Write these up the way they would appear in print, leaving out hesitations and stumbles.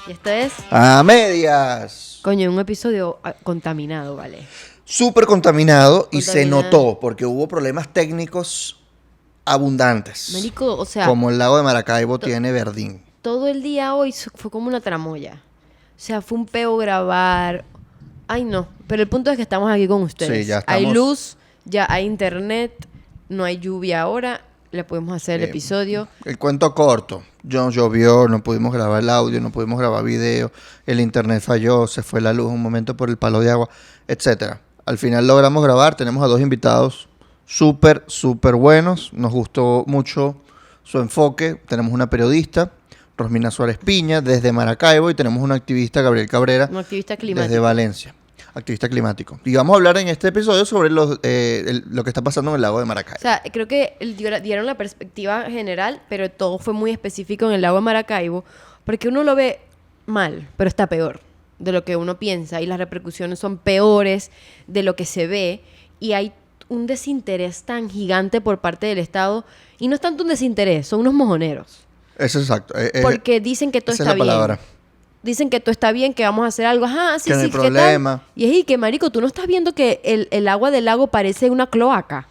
Y esto es, A medias. coño, un episodio contaminado, ¿vale? Súper contaminado y se Contaminado. notó porque hubo problemas técnicos abundantes. Marico, o sea, Como el lago de Maracaibo tiene verdín. todo el día hoy fue como una tramoya. O sea, fue un peo grabar. Ay, no. Pero el punto es que estamos aquí con ustedes. Sí, ya Hay estamos. luz, ya hay internet, no hay lluvia ahora. Le podemos hacer el episodio. El cuento corto. Llovió, no pudimos grabar el audio, no pudimos grabar video, el internet falló, se fue la luz un momento por el palo de agua, etcétera. Al final logramos grabar, tenemos a dos invitados súper buenos. Nos gustó mucho su enfoque. Tenemos una periodista, Rosmina Suárez Piña, desde Maracaibo, y tenemos un activista, Gabriel Cabrera, Un activista climático. desde Valencia, activista climático. Y vamos a hablar en este episodio sobre lo que está pasando en el lago de Maracaibo. O sea, creo que dieron la perspectiva general, pero todo fue muy específico en el lago de Maracaibo, porque uno lo ve mal, pero está peor de lo que uno piensa y las repercusiones son peores de lo que se ve y hay un desinterés tan gigante por parte del Estado y no es tanto un desinterés, son unos mojoneros. Eso es exacto. Porque dicen que todo esa está es la bien. palabra. Dicen que todo está bien, que vamos a hacer algo. Ajá, sí, Que no sí, hay ¿qué tal? problema. Y es y que, marico, tú no estás viendo que el agua del lago parece una cloaca.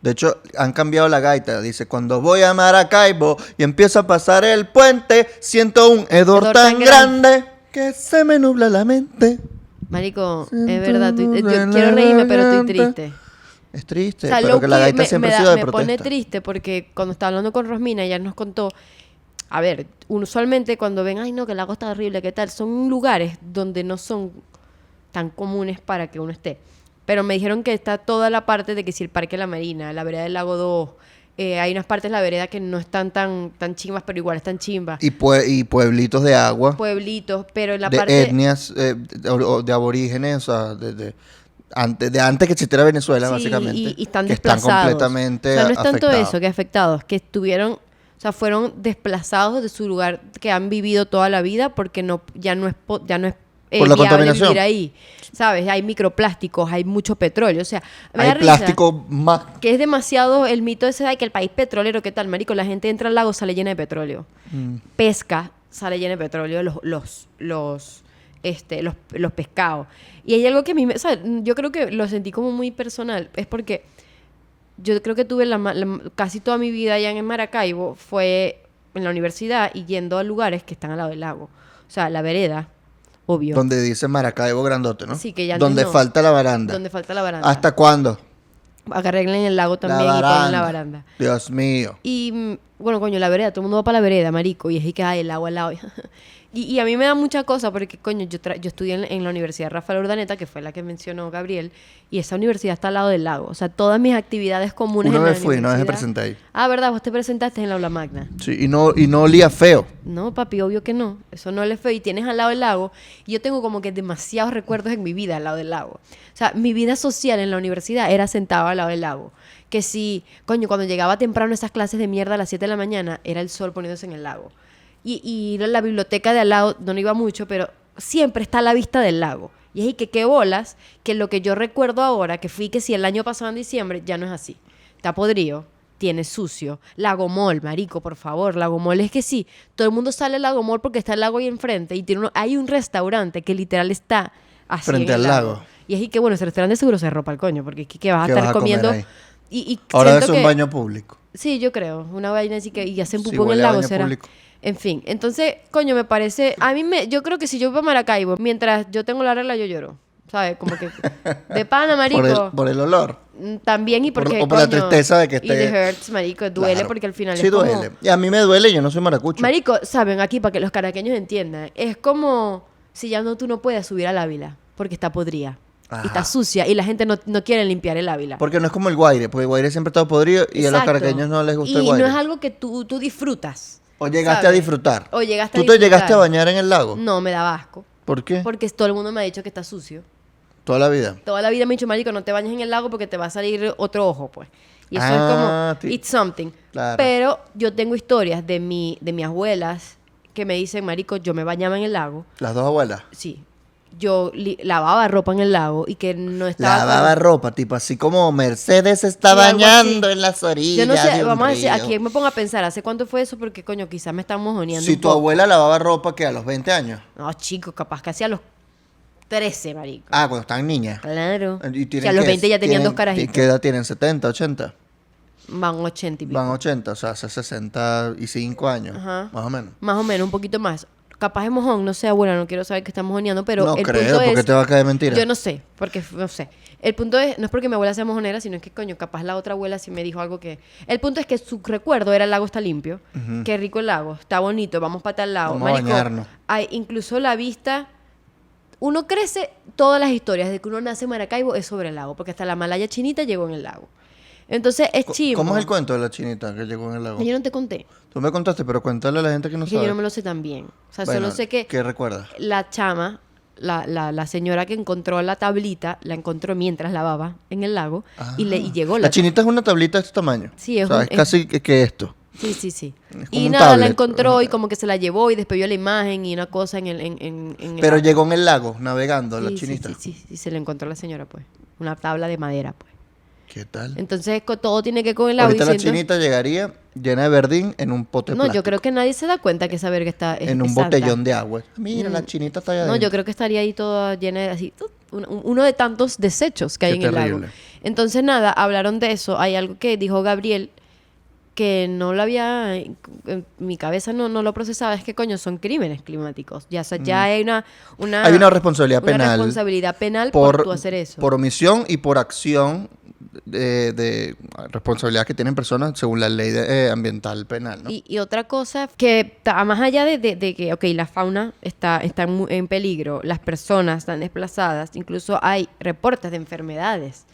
De hecho, han cambiado la gaita. Dice, cuando voy a Maracaibo y empiezo a pasar el puente, siento un hedor Hedor tan tan grande que se me nubla la mente. Marico, Siento es verdad. Yo en quiero la reírme, pero estoy garganta. triste. Es triste, O sea, pero que la gaita siempre ha sido de me protesta. pone triste porque cuando estaba hablando con Rosmina, ella nos contó, a ver, usualmente cuando ven, ay no, que el lago está horrible, ¿qué tal? Son lugares donde no son tan comunes para que uno esté. Pero me dijeron que está toda la parte de que si el Parque La Marina, la vereda del Lago 2, hay unas partes de la vereda que no están tan chimbas, pero igual están chimbas. Y pueblitos de agua, Pueblitos, pero en la de parte... etnias, de aborígenes, o sea, de antes que existiera Venezuela, Sí, básicamente. y están que están desplazados. completamente O sea, no es tanto afectados. eso, que afectados, que estuvieron, o sea, fueron desplazados de su lugar que han vivido toda la vida porque ya no es Por la viable contaminación. vivir ahí. ¿Sabes? Hay microplásticos, hay mucho petróleo, o sea, me da Hay risa plástico más... que es demasiado el mito ese de que el país petrolero, ¿qué tal, marico? La gente entra al lago, sale llena de petróleo. Pesca, sale llena de petróleo, los pescados. Y hay algo que a mí, o sea, yo creo que lo sentí como muy personal, es porque yo creo que tuve casi toda mi vida allá en Maracaibo fue en la universidad y yendo a lugares que están al lado del lago. O sea, la vereda, obvio. Donde dice Maracaibo grandote, ¿no? Sí, que ya antes donde no. falta la baranda. Donde falta la baranda. ¿Hasta cuándo? Arreglen el lago también y ponen la baranda. Dios mío. Y bueno, coño, la vereda, todo el mundo va para la vereda, marico, y es que hay el agua al lado. Y a mí me da mucha cosa porque, coño, yo estudié en la Universidad Rafael Urdaneta, que fue la que mencionó Gabriel, y esa universidad está al lado del lago. O sea, todas mis actividades comunes Una en la vez fui, una vez me universidad- presenté ahí. Ah, ¿verdad? Vos te presentaste en la aula magna. Sí, y no olía feo. No, papi, obvio que no. Eso no le feo. Y tienes al lado del lago. Y yo tengo como que demasiados recuerdos en mi vida al lado del lago. O sea, mi vida social en la universidad era sentada al lado del lago. Que si, coño, cuando llegaba temprano a esas clases de mierda a las 7 de la mañana, era el sol poniéndose en el lago. Y la biblioteca de al lado, no iba mucho, pero siempre está a la vista del lago. Y es ahí que qué bolas, que lo que yo recuerdo ahora, que fui que si el año pasado en diciembre, ya no es así. Está podrido, tiene sucio. Lago Mall, marico, por favor. Lago Mall es que sí, todo el mundo sale al Lago Mall porque está el lago ahí enfrente y hay un restaurante que literal está así Frente en el al lago. Y es ahí que, bueno, ese restaurante seguro se ropa el coño, porque es que vas a ¿Qué estar vas a comer comiendo... ahí? Y Ahora siento es un que- baño público. Sí, yo creo. Una vaina así que y hacen Sí, pupú en huele el a lago, baño será. público. En fin, entonces, coño, me parece... yo creo que si yo voy a Maracaibo, mientras yo tengo la regla, yo lloro. ¿Sabes? Como que... De pana, marico. Por el olor. También y porque, o por la coño, tristeza de que Y esté... the hurts, marico. Duele Claro. porque al final Sí es como... duele. Y a mí me duele, yo no soy maracucho. Marico, saben, aquí para que los caraqueños entiendan, es como si ya tú no puedes subir al Ávila porque está podrida. Ajá. Y está sucia y la gente no quiere limpiar el Ávila. Porque no es como el Guaire, porque el Guaire siempre está podrido y a los Exacto. caraqueños no les gusta el Y Guaire. no es algo que tú disfrutas. O llegaste ¿sabes? a disfrutar. O llegaste a ¿Tú te disfrutar. llegaste a bañar en el lago? No, me da asco. ¿Por qué? Porque todo el mundo me ha dicho que está sucio. Toda la vida. Toda la vida me ha dicho, marico, no te bañes en el lago porque te va a salir otro ojo, pues. Y eso es Ah, como, it's something. Claro. Pero yo tengo historias de mis abuelas que me dicen, marico, yo me bañaba en el lago. Las dos abuelas. Sí. yo lavaba ropa en el lago y que no estaba... Lavaba ropa, tipo así como Mercedes se está Sí, algo bañando así. en las orillas Yo no sé, de un vamos a decir, río. aquí me pongo a pensar, ¿hace cuánto fue eso? Porque, coño, quizás me están mojoneando Si un tu poco. abuela lavaba ropa, que a los 20 años. No, chicos, capaz que hacía los 13, marico. Ah, cuando están niñas. Claro. Y O sea, a los 20 ya tenían dos ¿Qué carajitos. edad tienen? ¿70, 80? Van 80 y pico. Van 80, o sea, hace 65 años, Ajá. más o menos. Más o menos, un poquito más. Capaz es mojón, no sé, abuela, no quiero saber que está mojoneando, pero No el creo, punto porque es... te va a caer mentira. Yo no sé, porque no sé. El punto es, no es porque mi abuela sea mojonera, sino es que, coño, capaz la otra abuela sí me dijo algo que... El punto es que su recuerdo era el lago está limpio, qué rico el lago, está bonito, vamos para tal lado. Vamos a bañarnos. Hay incluso la vista... Uno crece, todas las historias de que uno nace en Maracaibo es sobre el lago, porque hasta la Malaya chinita llegó en el lago. Entonces es chimbo. ¿Cómo es el cuento de la chinita que llegó en el lago? Yo no te conté, Tú me contaste, pero cuéntale a la gente que no es que sabe. yo no me lo sé tan bien. O sea, Bueno, solo sé que... ¿qué recuerdas? La chama, la señora que encontró la tablita, la encontró mientras lavaba en el lago y llegó La chinita es una tablita de este tamaño. Sí, es o sea, un- es es- casi que esto. Sí, sí, sí. Es como Y un nada, la tablet. encontró y como que se la llevó y después vio la imagen y una cosa en el... Pero lago. llegó en el lago, navegando, la Sí, chinita. sí, se le encontró a la señora, pues. Una tabla de madera, pues. ¿Qué tal? Entonces todo tiene que ver con el lago. Ahorita la diciendo- chinita llegaría llena de verdín en un pote No, yo plástico, creo que nadie se da cuenta que esa verga está... en un es santa. botellón de agua. Mira, la chinita está allá No, yo adentro. creo que estaría ahí toda llena de así, uno de tantos desechos que hay Qué en el lago. terrible. Entonces, nada, hablaron de eso. Hay algo que dijo Gabriel que no lo había, en mi cabeza no lo procesaba, es que coño, son crímenes climáticos. Ya, o sea, ya hay Hay una responsabilidad una penal responsabilidad penal por tú hacer eso. por omisión y por acción de responsabilidad que tienen personas según la ley ambiental penal, ¿no? Y otra cosa que más allá de que, ok, la fauna está en peligro, las personas están desplazadas, incluso hay reportes de enfermedades.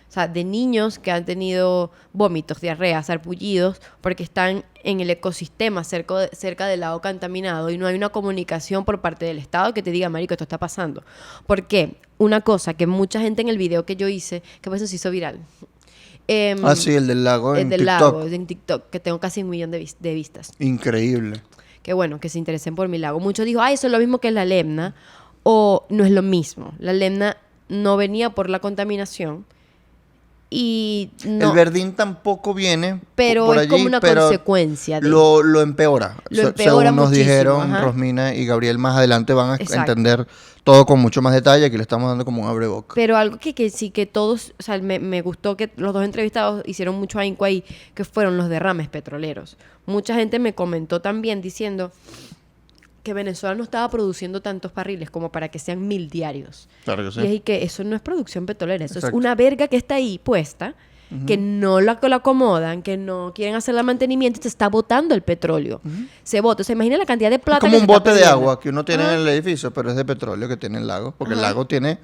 O sea, de niños que han tenido vómitos, diarreas, sarpullidos, porque están en el ecosistema cerca del lago contaminado y no hay una comunicación por parte del Estado que te diga, marico, esto está pasando. ¿Por qué? Una cosa que mucha gente en el video que yo hice, que por eso se hizo viral. Sí, el del lago El en del TikTok. lago, en TikTok, que tengo casi 1 millón de vistas. Increíble. Que bueno, que se interesen por mi lago. Muchos dijo, eso es lo mismo que la Lemna, o no es lo mismo. La Lemna no venía por la contaminación y no, El verdín tampoco viene pero por es allí, como una pero consecuencia de... lo empeora. Lo empeora Según nos muchísimo, dijeron, ajá. Rosmina y Gabriel más adelante van a Exacto. entender todo con mucho más detalle. Aquí le estamos dando como un abreboca. Pero algo que sí que todos, o sea, me gustó que los dos entrevistados hicieron mucho ahínco ahí, que fueron los derrames petroleros. Mucha gente me comentó también diciendo que Venezuela no estaba produciendo tantos barriles como para que sean 1000 diarios. Claro que Y es ahí que eso no es producción petrolera, eso Exacto. es una verga que está ahí puesta, que no la acomodan, que no quieren hacer el mantenimiento y se está botando el petróleo. Se bota. O sea, imagina la cantidad de Es plata como que un se está bote de perdiendo. agua que uno tiene Ajá. en el edificio, pero es de petróleo que tiene el lago. Porque el Ajá. lago tiene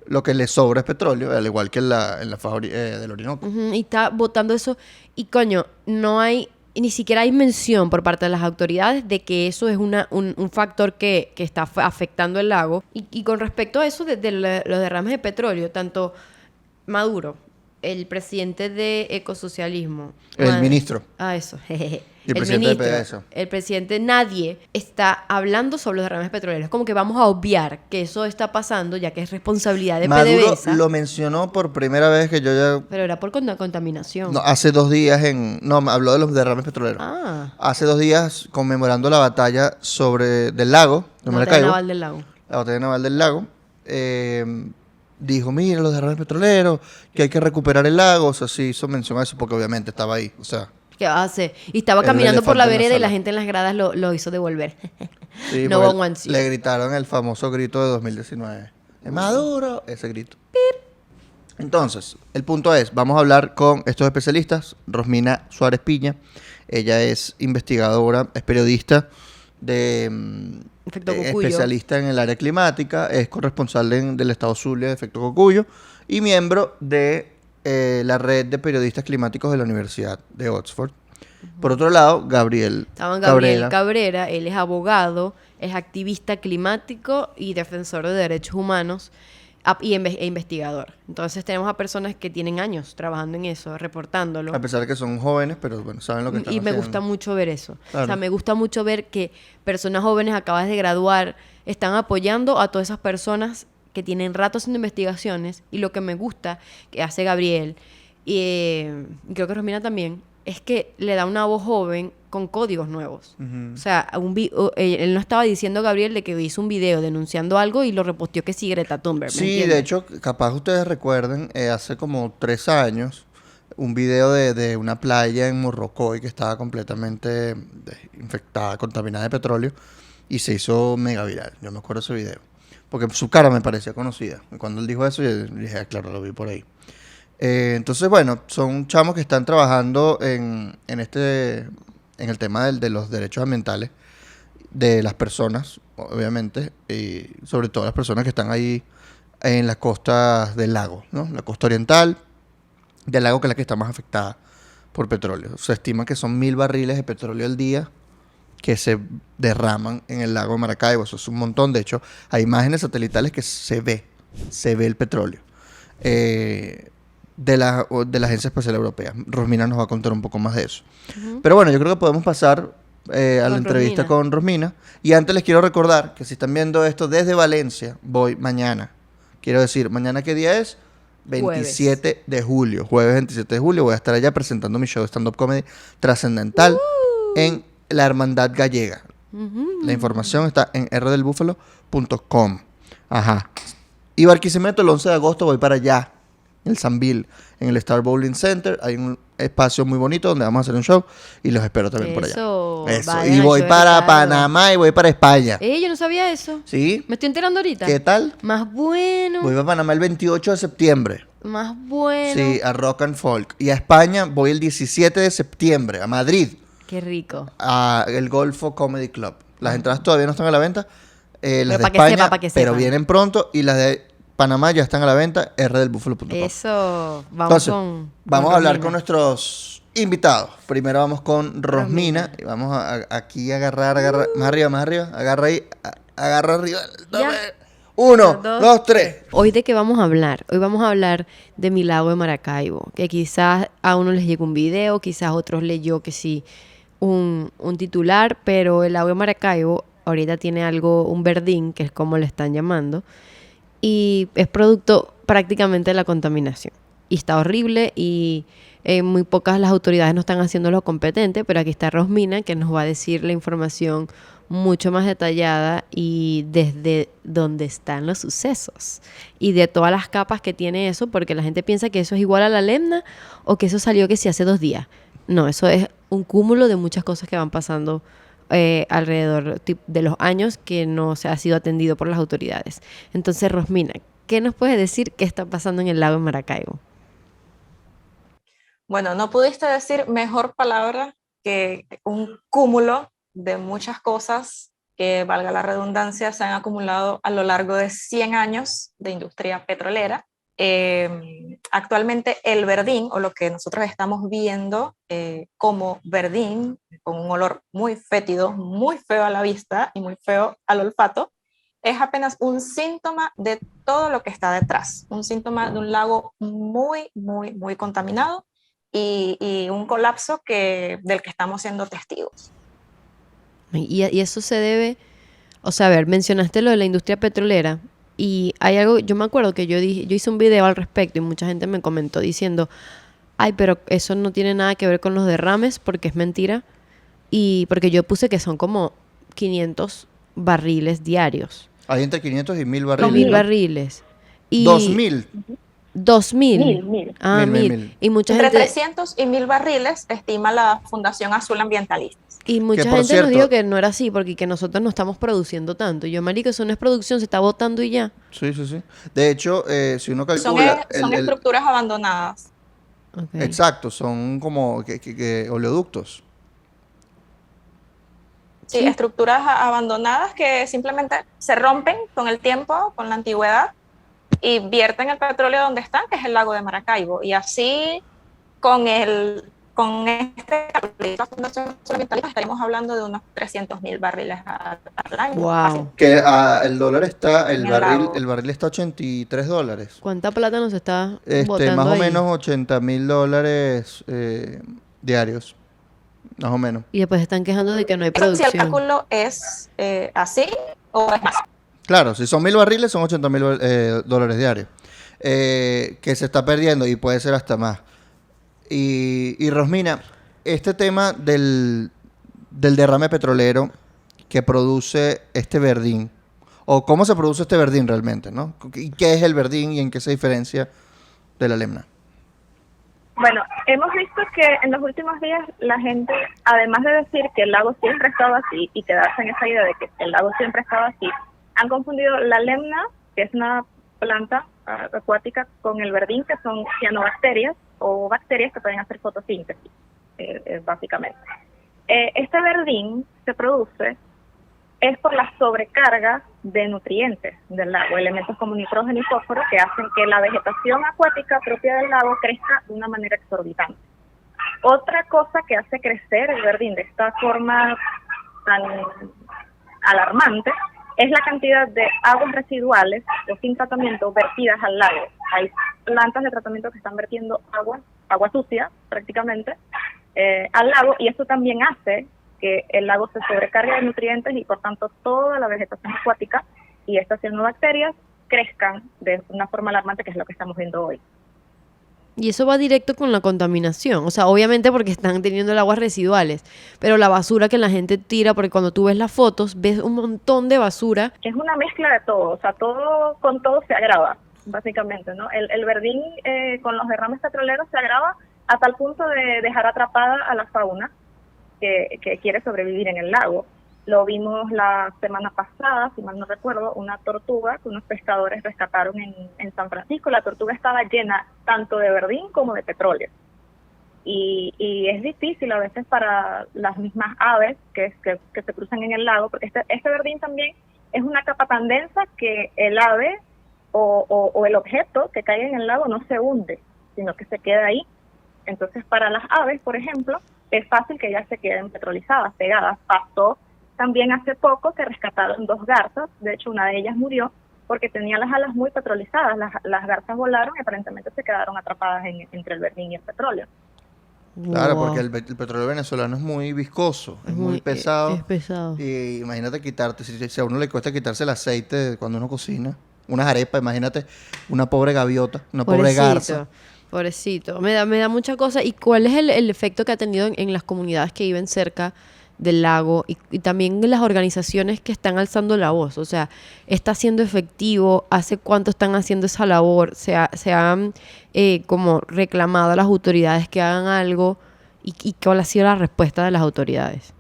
lo que le sobra es petróleo, al igual que en la faja del Orinoco. Ujú, y está botando eso. Y coño, no hay, ni siquiera hay mención por parte de las autoridades de que eso es un factor que está afectando el lago. Y con respecto a eso de los derrames de petróleo, tanto Maduro, el presidente de ecosocialismo. El ministro. Eso, jejeje. Y el presidente de PDVSA. El presidente, nadie está hablando sobre los derrames petroleros. Es como que vamos a obviar que eso está pasando, ya que es responsabilidad de Maduro PDVSA. lo mencionó por primera vez que yo ya... Pero era por contaminación. No, hace 2 días No, me habló de los derrames petroleros. Ah, Hace 2 días conmemorando la batalla del lago, de la batalla Maracaibo. naval del lago. La batalla naval del lago. Dijo, mira, los derrames petroleros, que hay que recuperar el lago. O sea, sí hizo mención a eso porque obviamente estaba ahí. O sea, ¿Qué vas a hacer? Y estaba El caminando por la elefante en la vereda y la sala. gente en las gradas lo hizo devolver. sí, No porque one wants you. le gritaron el famoso grito de 2019. ¡Es Maduro! Ese grito. Entonces, el punto es, vamos a hablar con estos especialistas. Rosmina Suárez Piña, ella es investigadora, es periodista Efecto Cocuyo. especialista en el área climática, es corresponsal del Estado Zulia de Efecto Cocuyo y miembro de la red de periodistas climáticos de la Universidad de Oxford. Por otro lado, Gabriel Estaban Gabriel Cabrera. Cabrera, él es abogado, es activista climático y defensor de derechos humanos. e investigador. Entonces tenemos a personas que tienen años trabajando en eso, reportándolo. A pesar de que son jóvenes, pero bueno, saben lo que están Y me haciendo. gusta mucho ver eso. Claro. O sea, me gusta mucho ver que personas jóvenes acabas de graduar están apoyando a todas esas personas que tienen rato haciendo investigaciones. Y lo que me gusta que hace Gabriel, y creo que Romina también, es que le da una voz joven con códigos nuevos. Ujú. O sea, él no estaba diciendo, Gabriel, de que hizo un video denunciando algo y lo reposteó que sí Greta Thunberg. ¿me Sí, entiendes? de hecho, capaz ustedes recuerden, hace como 3 años, un video de una playa en Morrocoy que estaba completamente infectada, contaminada de petróleo, y se hizo mega viral. Yo me acuerdo de ese video. Porque su cara me parecía conocida. Y cuando él dijo eso, yo dije, claro, lo vi por ahí. Entonces, bueno, son chamos que están trabajando en el tema de los derechos ambientales de las personas, obviamente, y sobre todo las personas que están ahí en las costas del lago, ¿no? La costa oriental del lago, que es la que está más afectada por petróleo. Se estima que son 1.000 barriles de petróleo al día que se derraman en el lago de Maracaibo. Eso es un montón. De hecho, hay imágenes satelitales que se ve el petróleo. De la Agencia Espacial Europea. Rosmina nos va a contar un poco más de eso. Pero bueno, yo creo que podemos pasar a la Con entrevista Romina. con Rosmina. Y antes les quiero recordar que si están viendo esto desde Valencia, voy mañana. Quiero decir, ¿mañana qué día es? 27 de julio. Jueves 27 de julio voy a estar allá presentando mi show de stand-up comedy trascendental en la Hermandad Gallega. La información está en rdelbúfalo.com. Ajá. Y Barquisimeto, el 11 de agosto voy para allá, en el Sambil, en el Star Bowling Center. Hay un espacio muy bonito donde vamos a hacer un show y los espero también por allá. Eso. Eso. Vayan Y al voy show de para Ricardo. Panamá y voy para España. Yo no sabía eso. ¿Sí? Me estoy enterando ahorita. ¿Qué tal? Más bueno. Voy a Panamá el 28 de septiembre. Más bueno. Sí, a Rock and Folk. Y a España voy el 17 de septiembre, a Madrid, Qué rico. a el Golfo Comedy Club. Las entradas todavía no están a la venta. Las de pa' que España, sepa, pa' que pero sepa. vienen pronto. Y las de Panamá ya están a la venta, rdelbúfalo.com. Eso. Vamos Entonces, con vamos a hablar Romina. con nuestros invitados. Primero vamos con Rosmina. Romina. Y vamos aquí a agarrar. Más arriba. Agarra ahí. Agarra arriba. Ya. 1, Dos, 2, 3. Hoy de qué vamos a hablar. Hoy vamos a hablar de mi lago de Maracaibo. Que quizás a uno les llegó un video, quizás a otros leyó que sí un titular, pero el lago de Maracaibo ahorita tiene un verdín, que es como le están llamando, y es producto prácticamente de la contaminación. Y está horrible y muy pocas las autoridades no están haciendo lo competente, pero aquí está Rosmina que nos va a decir la información mucho más detallada y desde donde están los sucesos y de todas las capas que tiene eso, porque la gente piensa que eso es igual a la Lemna o que eso salió que sí hace 2 días. No, eso es un cúmulo de muchas cosas que van pasando alrededor de los años que no se ha sido atendido por las autoridades. Entonces, Rosmina, ¿qué nos puedes decir qué está pasando en el lago de Maracaibo? Bueno, no pudiste decir mejor palabra que un cúmulo de muchas cosas que, valga la redundancia, se han acumulado a lo largo de 100 años de industria petrolera. Actualmente el verdín, o lo que nosotros estamos viendo como verdín, con un olor muy fétido, muy feo a la vista y muy feo al olfato, es apenas un síntoma de todo lo que está detrás, un síntoma de un lago muy, muy, muy contaminado y un colapso del que estamos siendo testigos. Y eso se debe, o sea, a ver, mencionaste lo de la industria petrolera y hay algo, yo me acuerdo que yo hice un video al respecto y mucha gente me comentó diciendo, ay, pero eso no tiene nada que ver con los derrames porque es mentira, y porque yo puse que son como 500 barriles diarios. Hay entre 500 y 1.000 No, barriles. 1000 barriles. Y 2.000. 2000. Mil. Ah, 1000. 1000. Y mucha Entre gente 300 y 1000 barriles estima la Fundación Azul Ambientalista. Y mucha por gente cierto- nos dijo que no era así, porque que nosotros no estamos produciendo tanto. Y yo, marico, eso no es producción, se está botando y ya. Sí. De hecho, si uno Son calcula... estructuras abandonadas. Ok. Exacto, son como oleoductos. Sí, Sí. estructuras abandonadas que simplemente se rompen con el tiempo, con la antigüedad, y vierten el petróleo donde están, que es el lago de Maracaibo. Y así, con con este la Fundación Ambientalista estaríamos hablando de unos 300.000 barriles al año. Fácil. Wow. Que el dólar está, En el lago. el barril está a $83. ¿Cuánta plata nos está Más botando o ahí? menos $80.000 diarios. Más o menos. Y después están quejando de que no hay Si el producción. cálculo es así o es más. Claro, si son 1.000 barriles, son $80.000 diarios. Que se está perdiendo y puede ser hasta más. Y Rosmina, este tema del derrame petrolero que produce este verdín, o cómo se produce este verdín realmente, ¿no? ¿Y qué es el verdín y en qué se diferencia de la lemna? Bueno, hemos visto que en los últimos días la gente, además de decir que el lago siempre ha estado así y quedarse en esa idea de que el lago siempre ha estado así, han confundido la lemna, que es una planta acuática, con el verdín, que son cianobacterias o bacterias que pueden hacer fotosíntesis, básicamente. Este verdín se produce es por la sobrecarga de nutrientes del lago, elementos como nitrógeno y fósforo que hacen que la vegetación acuática propia del lago crezca de una manera exorbitante. Otra cosa que hace crecer el verdín de esta forma tan alarmante es la cantidad de aguas residuales o sin tratamiento vertidas al lago. Hay plantas de tratamiento que están vertiendo agua sucia prácticamente, al lago, y eso también hace que el lago se sobrecargue de nutrientes y por tanto toda la vegetación acuática y estas cianobacterias crezcan de una forma alarmante, que es lo que estamos viendo hoy. Y eso va directo con la contaminación. O sea, obviamente porque están teniendo el aguas residuales. Pero la basura que la gente tira, porque cuando tú ves las fotos, ves un montón de basura. Es una mezcla de todo, o sea, todo con todo se agrava, básicamente, ¿no? El verdín con los derrames petroleros se agrava a tal punto de dejar atrapada a la fauna que quiere sobrevivir en el lago. Lo vimos la semana pasada, si mal no recuerdo, una tortuga que unos pescadores rescataron en San Francisco. La tortuga estaba llena tanto de verdín como de petróleo. Y es difícil a veces para las mismas aves que se cruzan en el lago, porque este verdín también es una capa tan densa que el ave o el objeto que caiga en el lago no se hunde, sino que se queda ahí. Entonces, para las aves, por ejemplo, es fácil que ellas se queden petrolizadas, pegadas. Pasó también hace poco que rescataron 2 garzas, de hecho una de ellas murió porque tenía las alas muy petrolizadas, las garzas volaron y aparentemente se quedaron atrapadas entre el verdín y el petróleo. Claro, Wow. porque el petróleo venezolano es muy viscoso, es muy pesado. Es pesado. Y imagínate quitarte, si a uno le cuesta quitarse el aceite cuando uno cocina, unas arepas, imagínate una pobre gaviota, una pobre garza. Pobrecito. Me da mucha cosa. ¿Y cuál es el efecto que ha tenido en las comunidades que viven cerca del lago y también en las organizaciones que están alzando la voz? O sea, ¿está siendo efectivo? ¿Hace cuánto están haciendo esa labor? ¿Se han como reclamado a las autoridades que hagan algo? ¿Y cuál ha sido la respuesta de las autoridades?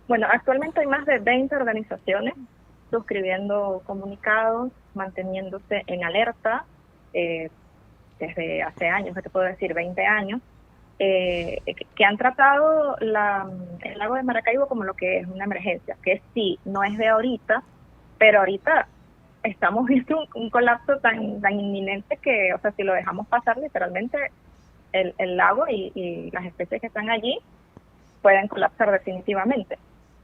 Bueno, actualmente hay más de 20 organizaciones suscribiendo comunicados, manteniéndose en alerta, desde hace años, ¿qué te puedo decir? 20 años, que han tratado el lago de Maracaibo como lo que es una emergencia, que sí, no es de ahorita, pero ahorita estamos viendo un colapso tan inminente que, o sea, si lo dejamos pasar, literalmente el lago y las especies que están allí pueden colapsar definitivamente.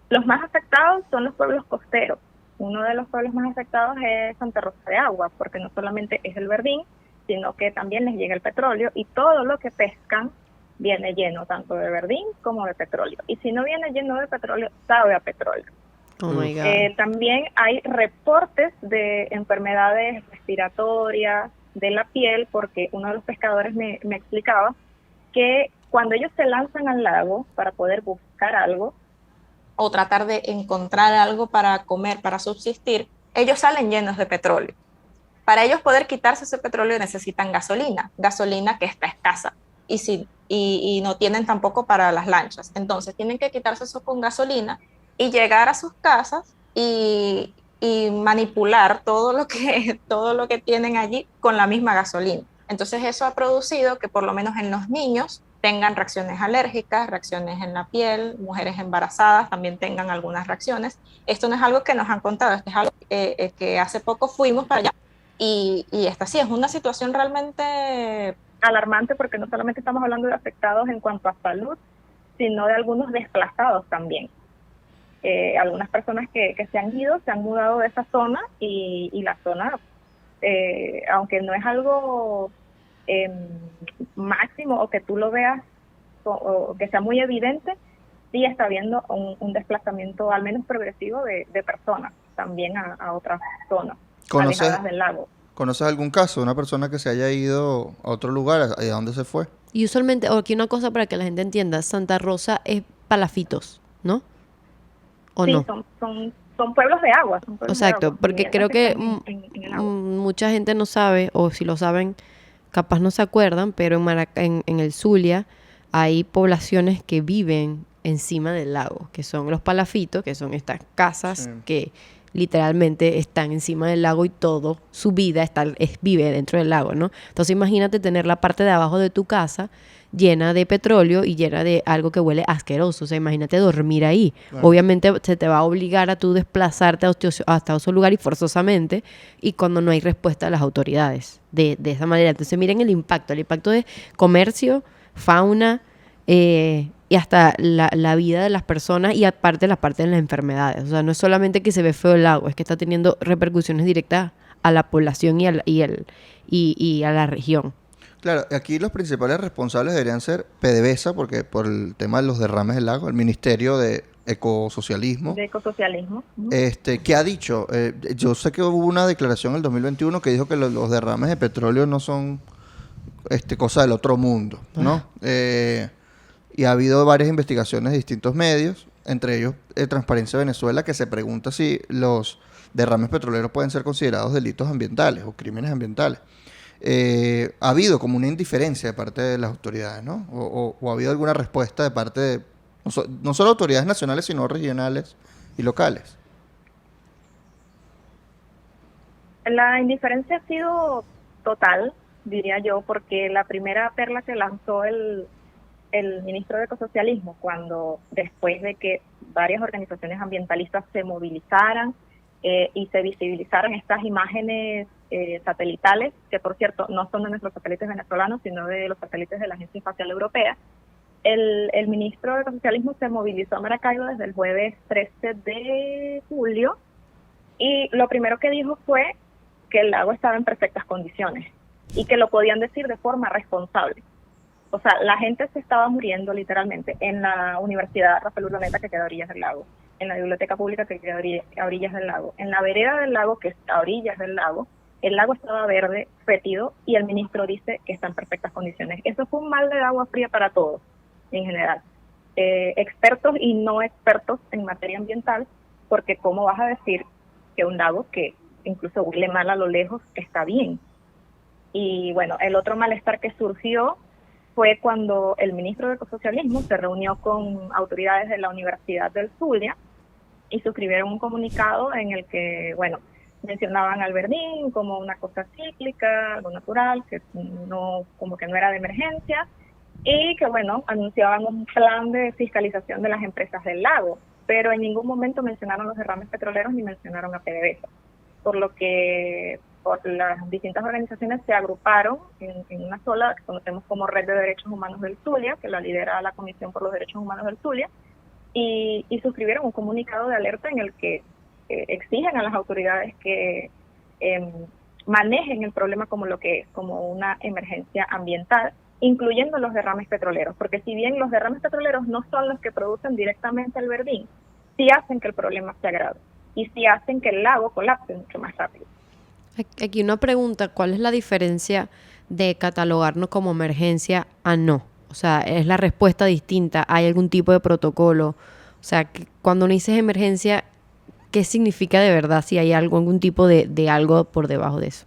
Los más afectados son los pueblos costeros. Uno de los pueblos más afectados es Santa Rosa de Agua, porque no solamente es el verdín, sino que también les llega el petróleo y todo lo que pescan viene lleno tanto de verdín como de petróleo. Y si no viene lleno de petróleo, sabe a petróleo. Oh my God. También hay reportes de enfermedades respiratorias de la piel, porque uno de los pescadores me explicaba que cuando ellos se lanzan al lago para poder buscar algo o tratar de encontrar algo para comer, para subsistir, ellos salen llenos de petróleo. Para ellos poder quitarse ese petróleo necesitan gasolina que está escasa y no tienen tampoco para las lanchas. Entonces tienen que quitarse eso con gasolina y llegar a sus casas y manipular todo lo que tienen allí con la misma gasolina. Entonces eso ha producido que por lo menos en los niños tengan reacciones alérgicas, reacciones en la piel, mujeres embarazadas también tengan algunas reacciones. Esto no es algo que nos han contado, esto es algo que hace poco fuimos para allá y esta sí es una situación realmente alarmante porque no solamente estamos hablando de afectados en cuanto a salud, sino de algunos desplazados también. Algunas personas que se han ido, se han mudado de esa zona y la zona, aunque no es algo máximo o que tú lo veas o que sea muy evidente, sí está habiendo un desplazamiento al menos progresivo de personas también a otras zonas alejadas del lago. ¿Conoces algún caso de una persona que se haya ido a otro lugar? ¿A dónde se fue? Y usualmente, o aquí una cosa para que la gente entienda, Santa Rosa es palafitos, ¿no? ¿O sí, no? son pueblos de agua. Son pueblos Exacto, de agua, porque creo que en el agua. mucha gente no sabe, o si lo saben, capaz no se acuerdan, pero en el Zulia hay poblaciones que viven encima del lago, que son los palafitos, que son estas casas que literalmente están encima del lago y todo su vida vive dentro del lago, ¿no? Entonces imagínate tener la parte de abajo de tu casa llena de petróleo y llena de algo que huele asqueroso. O sea, imagínate dormir ahí. Claro. Obviamente se te va a obligar a tú desplazarte hasta otro lugar y forzosamente, y cuando no hay respuesta de las autoridades de esa manera. Entonces miren el impacto de comercio, fauna, y hasta la vida de las personas, y aparte la parte de las enfermedades. O sea, no es solamente que se ve feo el lago, es que está teniendo repercusiones directas a la población y a la región. Claro, aquí los principales responsables deberían ser PDVSA, porque por el tema de los derrames del lago, el Ministerio de Ecosocialismo. De ecosocialismo. ¿Qué ha dicho? Yo sé que hubo una declaración en el 2021 que dijo que los derrames de petróleo no son cosa del otro mundo, ¿no? Y ha habido varias investigaciones de distintos medios, entre ellos Transparencia Venezuela, que se pregunta si los derrames petroleros pueden ser considerados delitos ambientales o crímenes ambientales. Ha habido como una indiferencia de parte de las autoridades, ¿no? O ha habido alguna respuesta de parte de no solo autoridades nacionales, sino regionales y locales. La indiferencia ha sido total, diría yo, porque la primera perla que lanzó el ministro de Ecosocialismo, cuando después de que varias organizaciones ambientalistas se movilizaran y se visibilizaran estas imágenes satelitales, que por cierto no son de nuestros satélites venezolanos, sino de los satélites de la Agencia Espacial Europea, el ministro de Ecosocialismo se movilizó a Maracaibo desde el jueves 13 de julio y lo primero que dijo fue que el lago estaba en perfectas condiciones y que lo podían decir de forma responsable. O sea, la gente se estaba muriendo literalmente en la Universidad Rafael Urdaneta, que queda a orillas del lago, en la biblioteca pública, que queda a orillas del lago, en la vereda del lago, que está a orillas del lago. El lago estaba verde, fétido, y el ministro dice que está en perfectas condiciones. Eso fue un mal de agua fría para todos, en general. Expertos y no expertos en materia ambiental, porque ¿cómo vas a decir que un lago que incluso huele mal a lo lejos está bien? Y bueno, el otro malestar que surgió fue cuando el ministro de Ecosocialismo se reunió con autoridades de la Universidad del Zulia y suscribieron un comunicado en el que, bueno, mencionaban al verdín como una cosa cíclica, algo natural, que no, como que no era de emergencia, y que, bueno, anunciaban un plan de fiscalización de las empresas del lago, pero en ningún momento mencionaron los derrames petroleros ni mencionaron a PDVSA, por lo que las distintas organizaciones se agruparon en una sola, que conocemos como Red de Derechos Humanos del Zulia, que la lidera la Comisión por los Derechos Humanos del Zulia, y suscribieron un comunicado de alerta en el que exigen a las autoridades que manejen el problema como lo que es, como una emergencia ambiental, incluyendo los derrames petroleros, porque si bien los derrames petroleros no son los que producen directamente el verdín, sí hacen que el problema se agrave y sí hacen que el lago colapse mucho más rápido. Aquí una pregunta, ¿cuál es la diferencia de catalogarnos como emergencia a no? O sea, ¿es la respuesta distinta? ¿Hay algún tipo de protocolo? O sea, que cuando uno dice emergencia, ¿qué significa de verdad? Si hay algún tipo de algo por debajo de eso.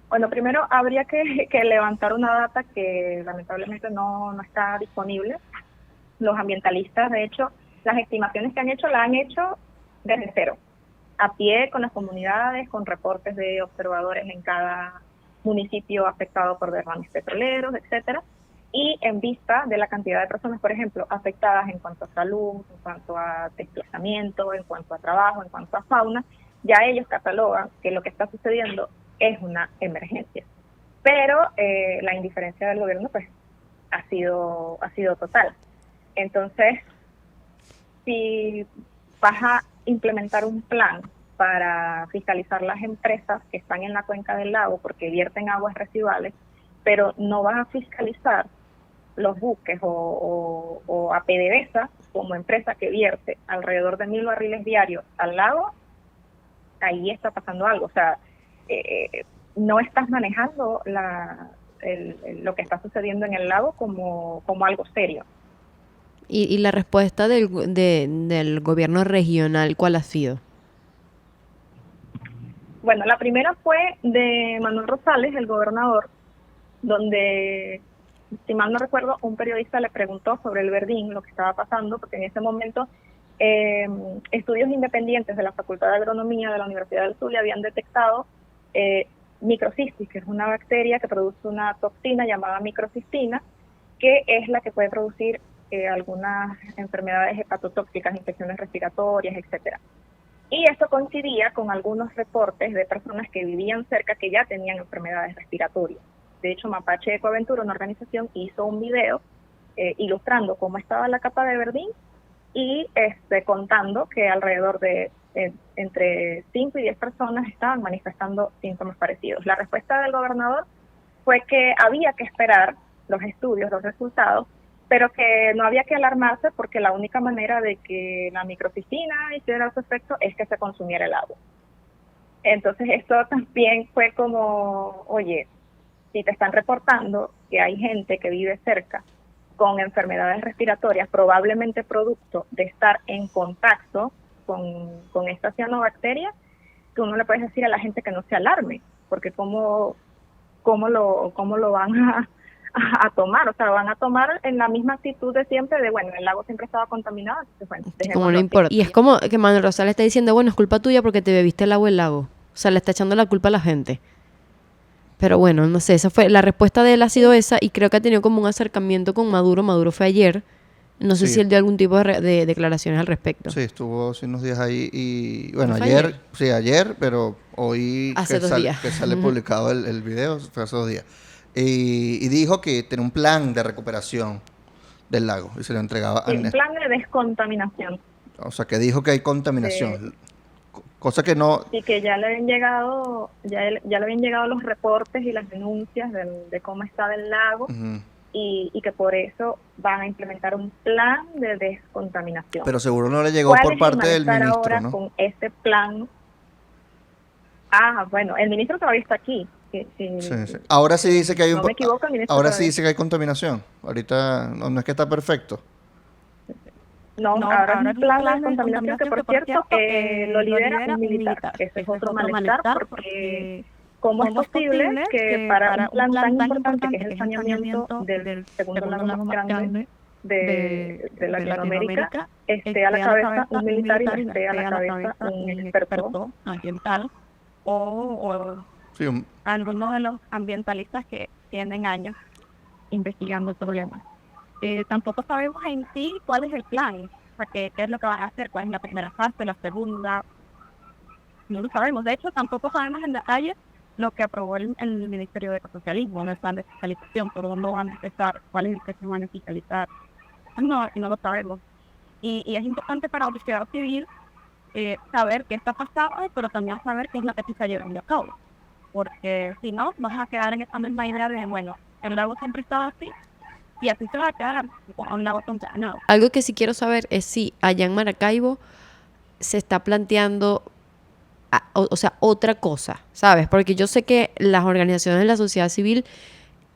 Bueno, primero habría que levantar una data que lamentablemente no está disponible. Los ambientalistas, de hecho, las estimaciones que han hecho, la han hecho desde cero, a pie, con las comunidades, con reportes de observadores en cada municipio afectado por derrames petroleros, etcétera, y en vista de la cantidad de personas, por ejemplo, afectadas en cuanto a salud, en cuanto a desplazamiento, en cuanto a trabajo, en cuanto a fauna, ya ellos catalogan que lo que está sucediendo es una emergencia. pero la indiferencia del gobierno pues ha sido total. Entonces, si vas a implementar un plan para fiscalizar las empresas que están en la cuenca del lago porque vierten aguas residuales, pero no vas a fiscalizar los buques o a PDVSA como empresa que vierte alrededor de 1.000 barriles diarios al lago, ahí está pasando algo. O sea, no estás manejando lo que está sucediendo en el lago como algo serio. Y la respuesta del gobierno regional, ¿cuál ha sido? Bueno, la primera fue de Manuel Rosales, el gobernador, donde, si mal no recuerdo, un periodista le preguntó sobre el verdín, lo que estaba pasando, porque en ese momento estudios independientes de la Facultad de Agronomía de la Universidad del Zulia habían detectado microcistis, que es una bacteria que produce una toxina llamada microcistina, que es la que puede producir algunas enfermedades hepatotóxicas, infecciones respiratorias, etcétera. Y esto coincidía con algunos reportes de personas que vivían cerca que ya tenían enfermedades respiratorias. De hecho, Mapache Ecoaventura, una organización, hizo un video ilustrando cómo estaba la capa de verdín y contando que alrededor de entre 5 y 10 personas estaban manifestando síntomas parecidos. La respuesta del gobernador fue que había que esperar los estudios, los resultados, pero que no había que alarmarse porque la única manera de que la microcistina hiciera su efecto es que se consumiera el agua. Entonces esto también fue como, oye, si te están reportando que hay gente que vive cerca con enfermedades respiratorias, probablemente producto de estar en contacto con esta cianobacteria, que uno le puede decir a la gente que no se alarme, porque cómo lo van a tomar, o sea, van a tomar en la misma actitud de siempre de, bueno, el lago siempre estaba contaminado, entonces, bueno, Como no importa. Y es como que Manuel Rosales está diciendo, bueno, es culpa tuya porque te bebiste el agua del lago. O sea, le está echando la culpa a la gente. Pero bueno, no sé, esa fue la respuesta de él ha sido esa, y creo que ha tenido como un acercamiento con Maduro. Maduro fue ayer. No sé Sí. si él dio algún tipo de declaraciones al respecto. Sí, estuvo hace unos días ahí y bueno, ¿No fue ayer, ayer? sí, ayer, pero hoy Hace 2 días. que sale publicado el video, fue hace 2 días. Y dijo que tenía un plan de recuperación del lago y se lo entregaba a un plan de descontaminación. O sea, que dijo que hay contaminación. Cosa que no... Y que ya le habían llegado, ya le habían llegado los reportes y las denuncias de cómo estaba el lago. Uh-huh. Y que por eso van a implementar un plan de descontaminación. Pero seguro no le llegó por parte del ministro, ahora ¿no? con este plan? Bueno, el ministro todavía está aquí. Sí. Ahora sí dice que hay no me equivoco, el ministro ahora todavía sí dice que hay contaminación. Ahorita no es que está perfecto. No, ahora es un plan de descontaminación que, por cierto, lo lidera un militar. Ese es otro malestar porque ¿cómo es posible que para un plan tan importante que es el saneamiento del segundo lago más grande de Latinoamérica, esté a la cabeza un militar y no esté a la cabeza un experto ambiental o Sí, algunos de los ambientalistas que tienen años investigando el problema? Tampoco sabemos en sí cuál es el plan, o sea, qué es lo que van a hacer, cuál es la primera fase, la segunda, no lo sabemos. De hecho, tampoco sabemos en detalle lo que aprobó el Ministerio de Ecosocialismo en el plan de fiscalización, por dónde van a empezar, cuál es el que se van a fiscalizar. No lo sabemos. Y es importante para la sociedad civil saber qué está pasando, pero también saber qué es lo que se está llevando a cabo. Porque si no, vas a quedar en esa misma idea de, bueno, el lago siempre estaba así, y así se va a quedar un lago contaminado. Algo que sí quiero saber es si allá en Maracaibo se está planteando, o sea, otra cosa, ¿sabes? Porque yo sé que las organizaciones de la sociedad civil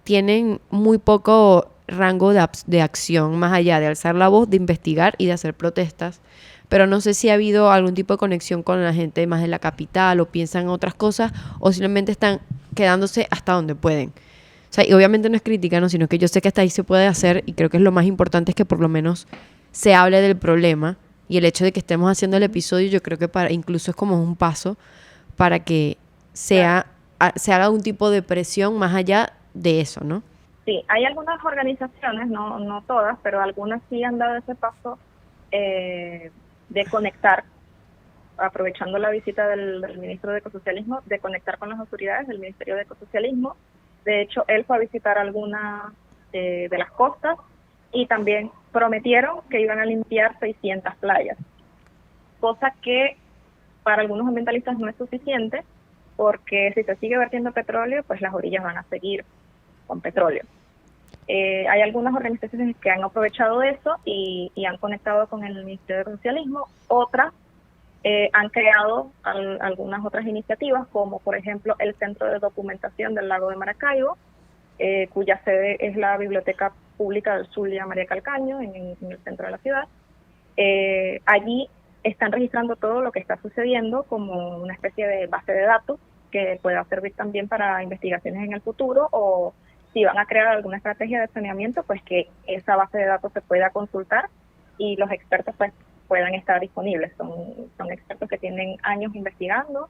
tienen muy poco rango de acción más allá de alzar la voz, de investigar y de hacer protestas. Pero no sé si ha habido algún tipo de conexión con la gente más de la capital o piensan en otras cosas o simplemente están quedándose hasta donde pueden. O sea, y obviamente no es crítica, ¿no? Sino que yo sé que hasta ahí se puede hacer y creo que es lo más importante es que por lo menos se hable del problema, y el hecho de que estemos haciendo el episodio yo creo que incluso es como un paso para que se haga un tipo de presión más allá de eso, ¿no? Sí, hay algunas organizaciones, no todas, pero algunas sí han dado ese paso de conectar, aprovechando la visita del ministro de Ecosocialismo, de conectar con las autoridades del Ministerio de Ecosocialismo, De hecho, él fue a visitar algunas de las costas y también prometieron que iban a limpiar 600 playas, cosa que para algunos ambientalistas no es suficiente, porque si se sigue vertiendo petróleo, pues las orillas van a seguir con petróleo. Hay algunas organizaciones que han aprovechado eso y han conectado con el Ministerio de Socialismo. Otras han creado algunas otras iniciativas, como por ejemplo el Centro de Documentación del Lago de Maracaibo, cuya sede es la Biblioteca Pública del Zulia María Calcaño, en el centro de la ciudad. Allí están registrando todo lo que está sucediendo como una especie de base de datos que pueda servir también para investigaciones en el futuro, o si van a crear alguna estrategia de saneamiento, pues que esa base de datos se pueda consultar y los expertos pues puedan estar disponibles. Son expertos que tienen años investigando.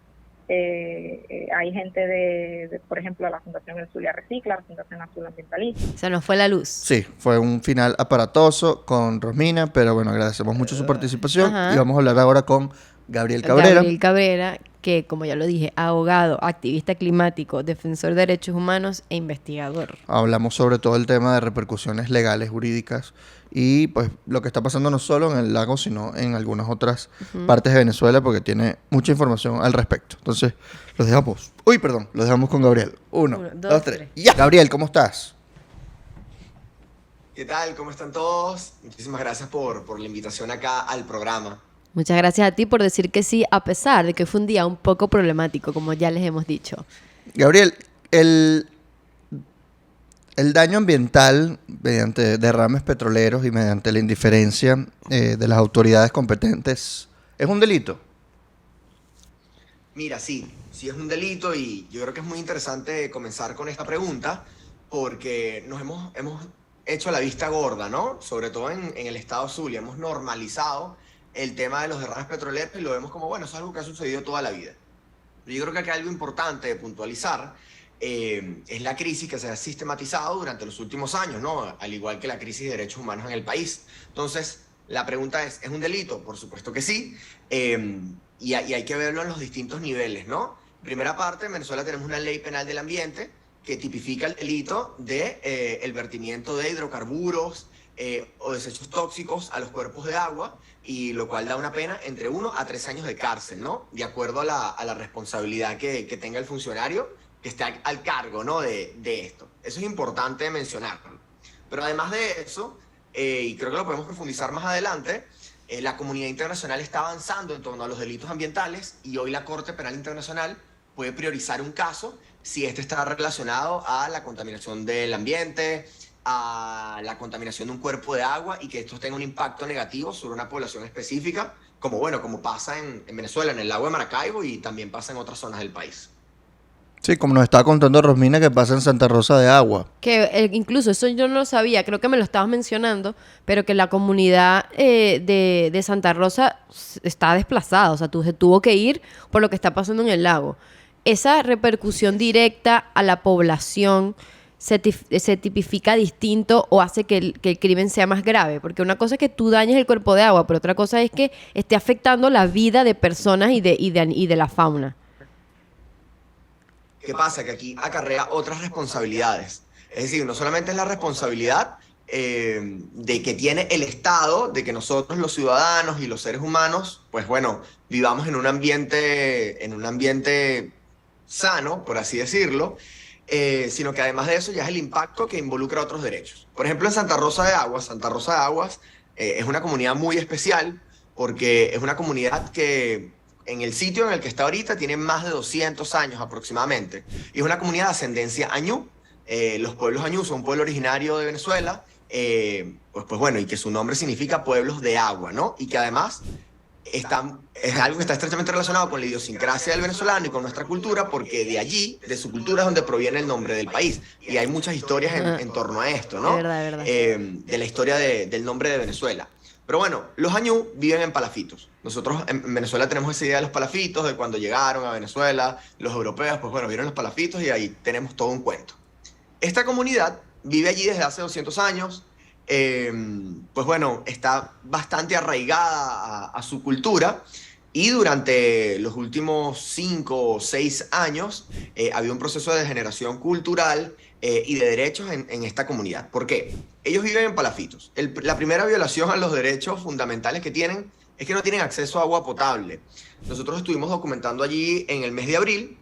Hay gente de, por ejemplo, la Fundación El Zulia Recicla, la Fundación Azul Ambientalista. Se nos fue la luz. Sí, fue un final aparatoso con Rosmina, pero bueno, agradecemos mucho su participación. Ajá. Y vamos a hablar ahora con Gabriel Cabrera. Gabriel Cabrera, que como ya lo dije, abogado, activista climático, defensor de derechos humanos e investigador. Hablamos sobre todo el tema de repercusiones legales, jurídicas y pues lo que está pasando no solo en el lago, sino en algunas otras partes de Venezuela, porque tiene mucha información al respecto. Entonces, los dejamos con Gabriel. Uno, dos, tres. ¡Ya! Gabriel, ¿cómo estás? ¿Qué tal? ¿Cómo están todos? Muchísimas gracias por la invitación acá al programa. Muchas gracias a ti por decir que sí, a pesar de que fue un día un poco problemático, como ya les hemos dicho. Gabriel, el daño ambiental mediante derrames petroleros y mediante la indiferencia de las autoridades competentes es un delito. Mira, sí es un delito y yo creo que es muy interesante comenzar con esta pregunta porque nos hemos hecho la vista gorda, ¿no? Sobre todo en el estado Zulia, hemos normalizado el tema de los derrames petroleros y lo vemos como, bueno, eso es algo que ha sucedido toda la vida. Pero yo creo que acá hay algo importante de puntualizar, es la crisis que se ha sistematizado durante los últimos años, ¿no? Al igual que la crisis de derechos humanos en el país. Entonces, la pregunta ¿es un delito? Por supuesto que sí, y hay que verlo en los distintos niveles, ¿no? Primera parte, en Venezuela tenemos una ley penal del ambiente que tipifica el delito de el vertimiento de hidrocarburos o desechos tóxicos a los cuerpos de agua, y lo cual da una pena entre 1 a 3 años de cárcel, ¿no? De acuerdo a la responsabilidad que tenga el funcionario que esté al cargo, ¿no? de esto. Eso es importante mencionarlo. Pero además de eso, y creo que lo podemos profundizar más adelante, la comunidad internacional está avanzando en torno a los delitos ambientales y hoy la Corte Penal Internacional puede priorizar un caso si este está relacionado a la contaminación del ambiente, a la contaminación de un cuerpo de agua y que esto tenga un impacto negativo sobre una población específica, como pasa en Venezuela, en el lago de Maracaibo, y también pasa en otras zonas del país. Sí, como nos estaba contando Rosmina, que pasa en Santa Rosa de Agua. Que incluso eso yo no lo sabía, creo que me lo estabas mencionando, pero que la comunidad de Santa Rosa está desplazada, o sea, se tuvo que ir por lo que está pasando en el lago. Esa repercusión directa a la población se tipifica distinto o hace que el crimen sea más grave, porque una cosa es que tú dañes el cuerpo de agua, pero otra cosa es que esté afectando la vida de personas y de la fauna. ¿Qué pasa? Que aquí acarrea otras responsabilidades. Es decir, no solamente es la responsabilidad de que tiene el Estado, de que nosotros los ciudadanos y los seres humanos, pues bueno, vivamos en un ambiente sano, por así decirlo, sino que además de eso ya es el impacto que involucra otros derechos. Por ejemplo, en Santa Rosa de Aguas es una comunidad muy especial porque es una comunidad que en el sitio en el que está ahorita tiene más de 200 años aproximadamente. Y es una comunidad de ascendencia añú. Los pueblos añú son un pueblo originario de Venezuela, pues bueno, y que su nombre significa pueblos de agua, ¿no? Y que además es algo que está estrechamente relacionado con la idiosincrasia del venezolano y con nuestra cultura, porque de allí, de su cultura, es donde proviene el nombre del país. Y hay muchas historias en torno a esto, ¿no? De verdad. De la historia del nombre de Venezuela. Pero bueno, los añú viven en palafitos. Nosotros en Venezuela tenemos esa idea de los palafitos, de cuando llegaron a Venezuela los europeos, pues bueno, vieron los palafitos y ahí tenemos todo un cuento. Esta comunidad vive allí desde hace 200 años, pues bueno, está bastante arraigada a su cultura, y durante los últimos 5 o 6 años había un proceso de degeneración cultural y de derechos en esta comunidad. ¿Por qué? Ellos viven en palafitos. La primera violación a los derechos fundamentales que tienen es que no tienen acceso a agua potable. Nosotros estuvimos documentando allí en el mes de abril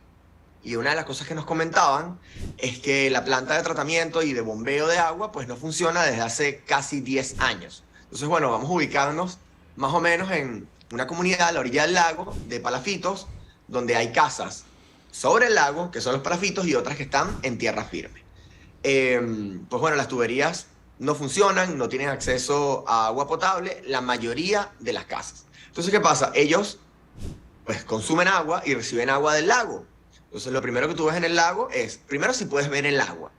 y una de las cosas que nos comentaban es que la planta de tratamiento y de bombeo de agua pues no funciona desde hace casi 10 años. Entonces, bueno, vamos a ubicarnos más o menos en una comunidad a la orilla del lago de palafitos, donde hay casas sobre el lago, que son los palafitos, y otras que están en tierra firme. Pues bueno, las tuberías no funcionan, no tienen acceso a agua potable, la mayoría de las casas. Entonces, ¿qué pasa? Ellos pues consumen agua y reciben agua del lago. Entonces, lo primero que tú ves en el lago es, primero si puedes ver el agua,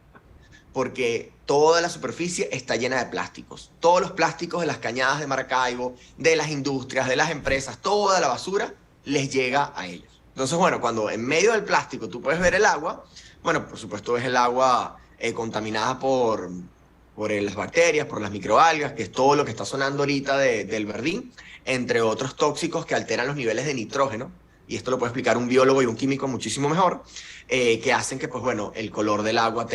porque toda la superficie está llena de plásticos. Todos los plásticos de las cañadas de Maracaibo, de las industrias, de las empresas, toda la basura les llega a ellos. Entonces, bueno, cuando en medio del plástico tú puedes ver el agua, bueno, por supuesto ves el agua contaminada por las bacterias, por las microalgas, que es todo lo que está sonando ahorita del verdín, entre otros tóxicos que alteran los niveles de nitrógeno, y esto lo puede explicar un biólogo y un químico muchísimo mejor, que hacen que, pues bueno, el color del agua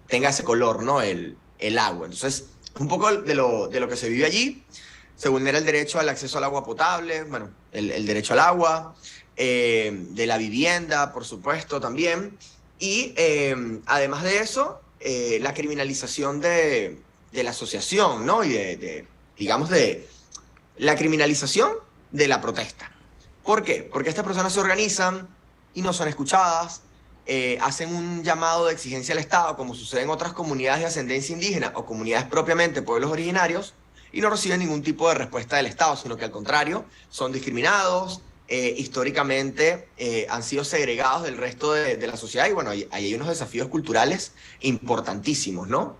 tenga ese color, ¿no? El agua. Entonces, un poco de lo que se vive allí, se vulnera el derecho al acceso al agua potable, bueno, el derecho al agua, de la vivienda, por supuesto, también, y además de eso, la criminalización de la asociación, ¿no? Y digamos, de la criminalización de la protesta. ¿Por qué? Porque estas personas se organizan y no son escuchadas, hacen un llamado de exigencia al Estado, como sucede en otras comunidades de ascendencia indígena o comunidades propiamente pueblos originarios, y no reciben ningún tipo de respuesta del Estado, sino que al contrario, son discriminados, históricamente han sido segregados del resto de la sociedad, y bueno, ahí hay unos desafíos culturales importantísimos, ¿no?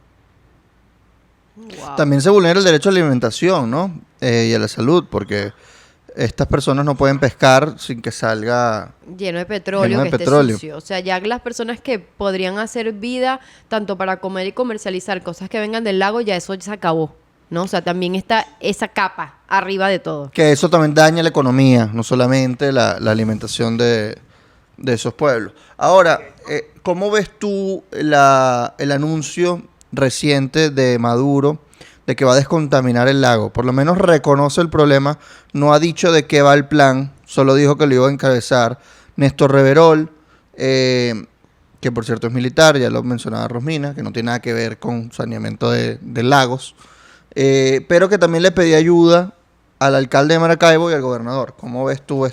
Wow. También se vulnera el derecho a la alimentación, ¿no? Y a la salud, porque estas personas no pueden pescar sin que salga Lleno de petróleo, lleno de que petróleo. esté sucio. O sea, ya las personas que podrían hacer vida tanto para comer y comercializar cosas que vengan del lago, ya eso ya se acabó, ¿no? O sea, también está esa capa arriba de todo. Que eso también daña la economía, no solamente la alimentación de esos pueblos. Ahora, ¿cómo ves tú el anuncio reciente de Maduro de que va a descontaminar el lago? Por lo menos reconoce el problema, no ha dicho de qué va el plan, solo dijo que lo iba a encabezar Néstor Reverol, que por cierto es militar, ya lo mencionaba Rosmina, que no tiene nada que ver con saneamiento de lagos, pero que también le pedía ayuda al alcalde de Maracaibo y al gobernador. ¿Cómo ves tú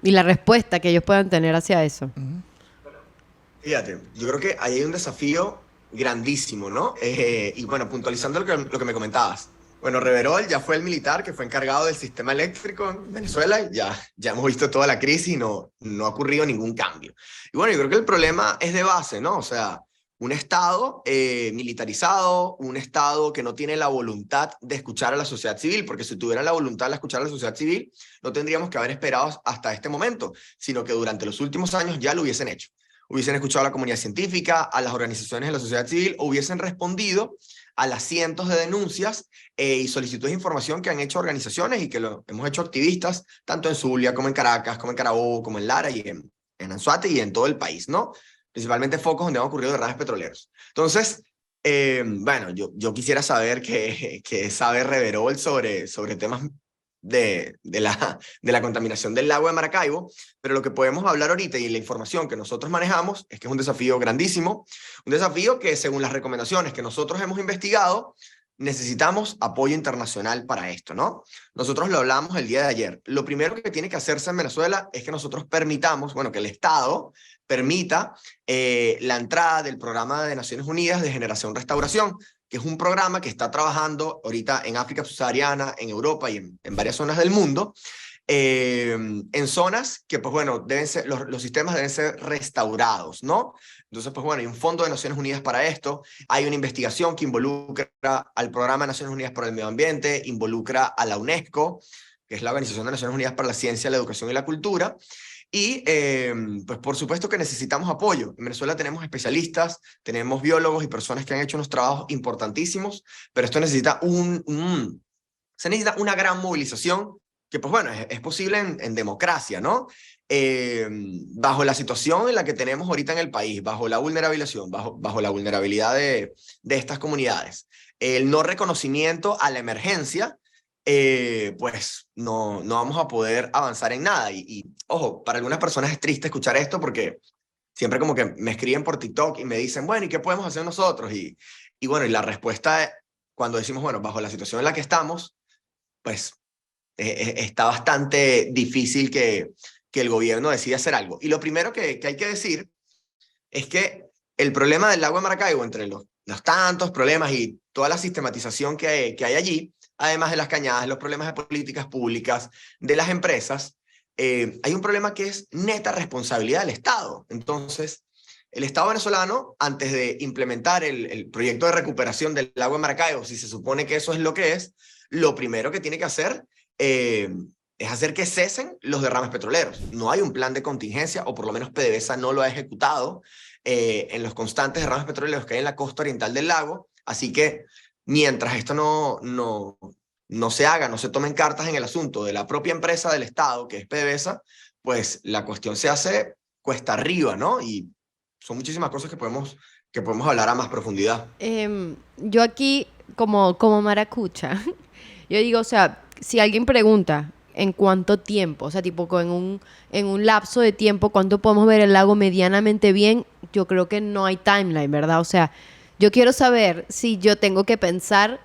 Y la respuesta que ellos puedan tener hacia eso. Fíjate, yo creo que ahí hay un desafío grandísimo, ¿no? Y bueno, puntualizando lo que me comentabas. Bueno, Reverol ya fue el militar que fue encargado del sistema eléctrico en Venezuela, y ya hemos visto toda la crisis y no ha ocurrido ningún cambio. Y bueno, yo creo que el problema es de base, ¿no? O sea, un Estado militarizado, un Estado que no tiene la voluntad de escuchar a la sociedad civil, porque si tuvieran la voluntad de escuchar a la sociedad civil, no tendríamos que haber esperado hasta este momento, sino que durante los últimos años ya lo hubiesen hecho. Hubiesen escuchado a la comunidad científica, a las organizaciones de la sociedad civil, o hubiesen respondido a las cientos de denuncias y solicitudes de información que han hecho organizaciones y que lo hemos hecho activistas, tanto en Zulia como en Caracas, como en Carabobo, como en Lara y en Anzoátegui y en todo el país, ¿no? Principalmente focos donde han ocurrido derrames petroleros. Entonces, bueno, yo quisiera saber qué sabe Reverol sobre temas de la contaminación del lago de Maracaibo, pero lo que podemos hablar ahorita y la información que nosotros manejamos es que es un desafío grandísimo, un desafío que según las recomendaciones que nosotros hemos investigado, necesitamos apoyo internacional para esto, ¿no? Nosotros lo hablamos el día de ayer. Lo primero que tiene que hacerse en Venezuela es que nosotros permitamos, bueno, que el Estado permita la entrada del programa de Naciones Unidas de Generación-Restauración, que es un programa que está trabajando ahorita en África subsahariana, en Europa y en varias zonas del mundo, en zonas que, pues bueno, deben ser, los sistemas deben ser restaurados, ¿no? Entonces, pues bueno, hay un fondo de Naciones Unidas para esto, hay una investigación que involucra al Programa de Naciones Unidas para el Medio Ambiente, involucra a la UNESCO, que es la Organización de Naciones Unidas para la Ciencia, la Educación y la Cultura, y pues por supuesto que necesitamos apoyo. En Venezuela tenemos especialistas, tenemos biólogos y personas que han hecho unos trabajos importantísimos, pero esto necesita se necesita una gran movilización que pues bueno, es posible en democracia, ¿no? bajo la situación en la que tenemos ahorita en el país, bajo la vulnerabilización, bajo la vulnerabilidad de estas comunidades, el no reconocimiento a la emergencia, pues no vamos a poder avanzar en nada. Ojo, para algunas personas es triste escuchar esto porque siempre como que me escriben por TikTok y me dicen, bueno, ¿y qué podemos hacer nosotros? Y bueno, y la respuesta cuando decimos, bueno, bajo la situación en la que estamos, pues está bastante difícil que el gobierno decida hacer algo. Y lo primero que hay que decir es que el problema del lago de Maracaibo, entre los tantos problemas y toda la sistematización que hay allí, además de las cañadas, los problemas de políticas públicas, de las empresas, hay un problema que es neta responsabilidad del Estado. Entonces, el Estado venezolano, antes de implementar el proyecto de recuperación del lago de Maracaibo, si se supone que eso es lo que es, lo primero que tiene que hacer es hacer que cesen los derrames petroleros. No hay un plan de contingencia, o por lo menos PDVSA no lo ha ejecutado en los constantes derrames petroleros que hay en la costa oriental del lago. Así que mientras esto no se haga, no se tomen cartas en el asunto de la propia empresa del Estado, que es PDVSA, pues la cuestión se hace cuesta arriba, ¿no? Y son muchísimas cosas que podemos hablar a más profundidad. Yo aquí, como maracucha, yo digo, o sea, si alguien pregunta en cuánto tiempo, o sea, tipo en un lapso de tiempo, cuánto podemos ver el lago medianamente bien, yo creo que no hay timeline, ¿verdad? O sea, yo quiero saber si yo tengo que pensar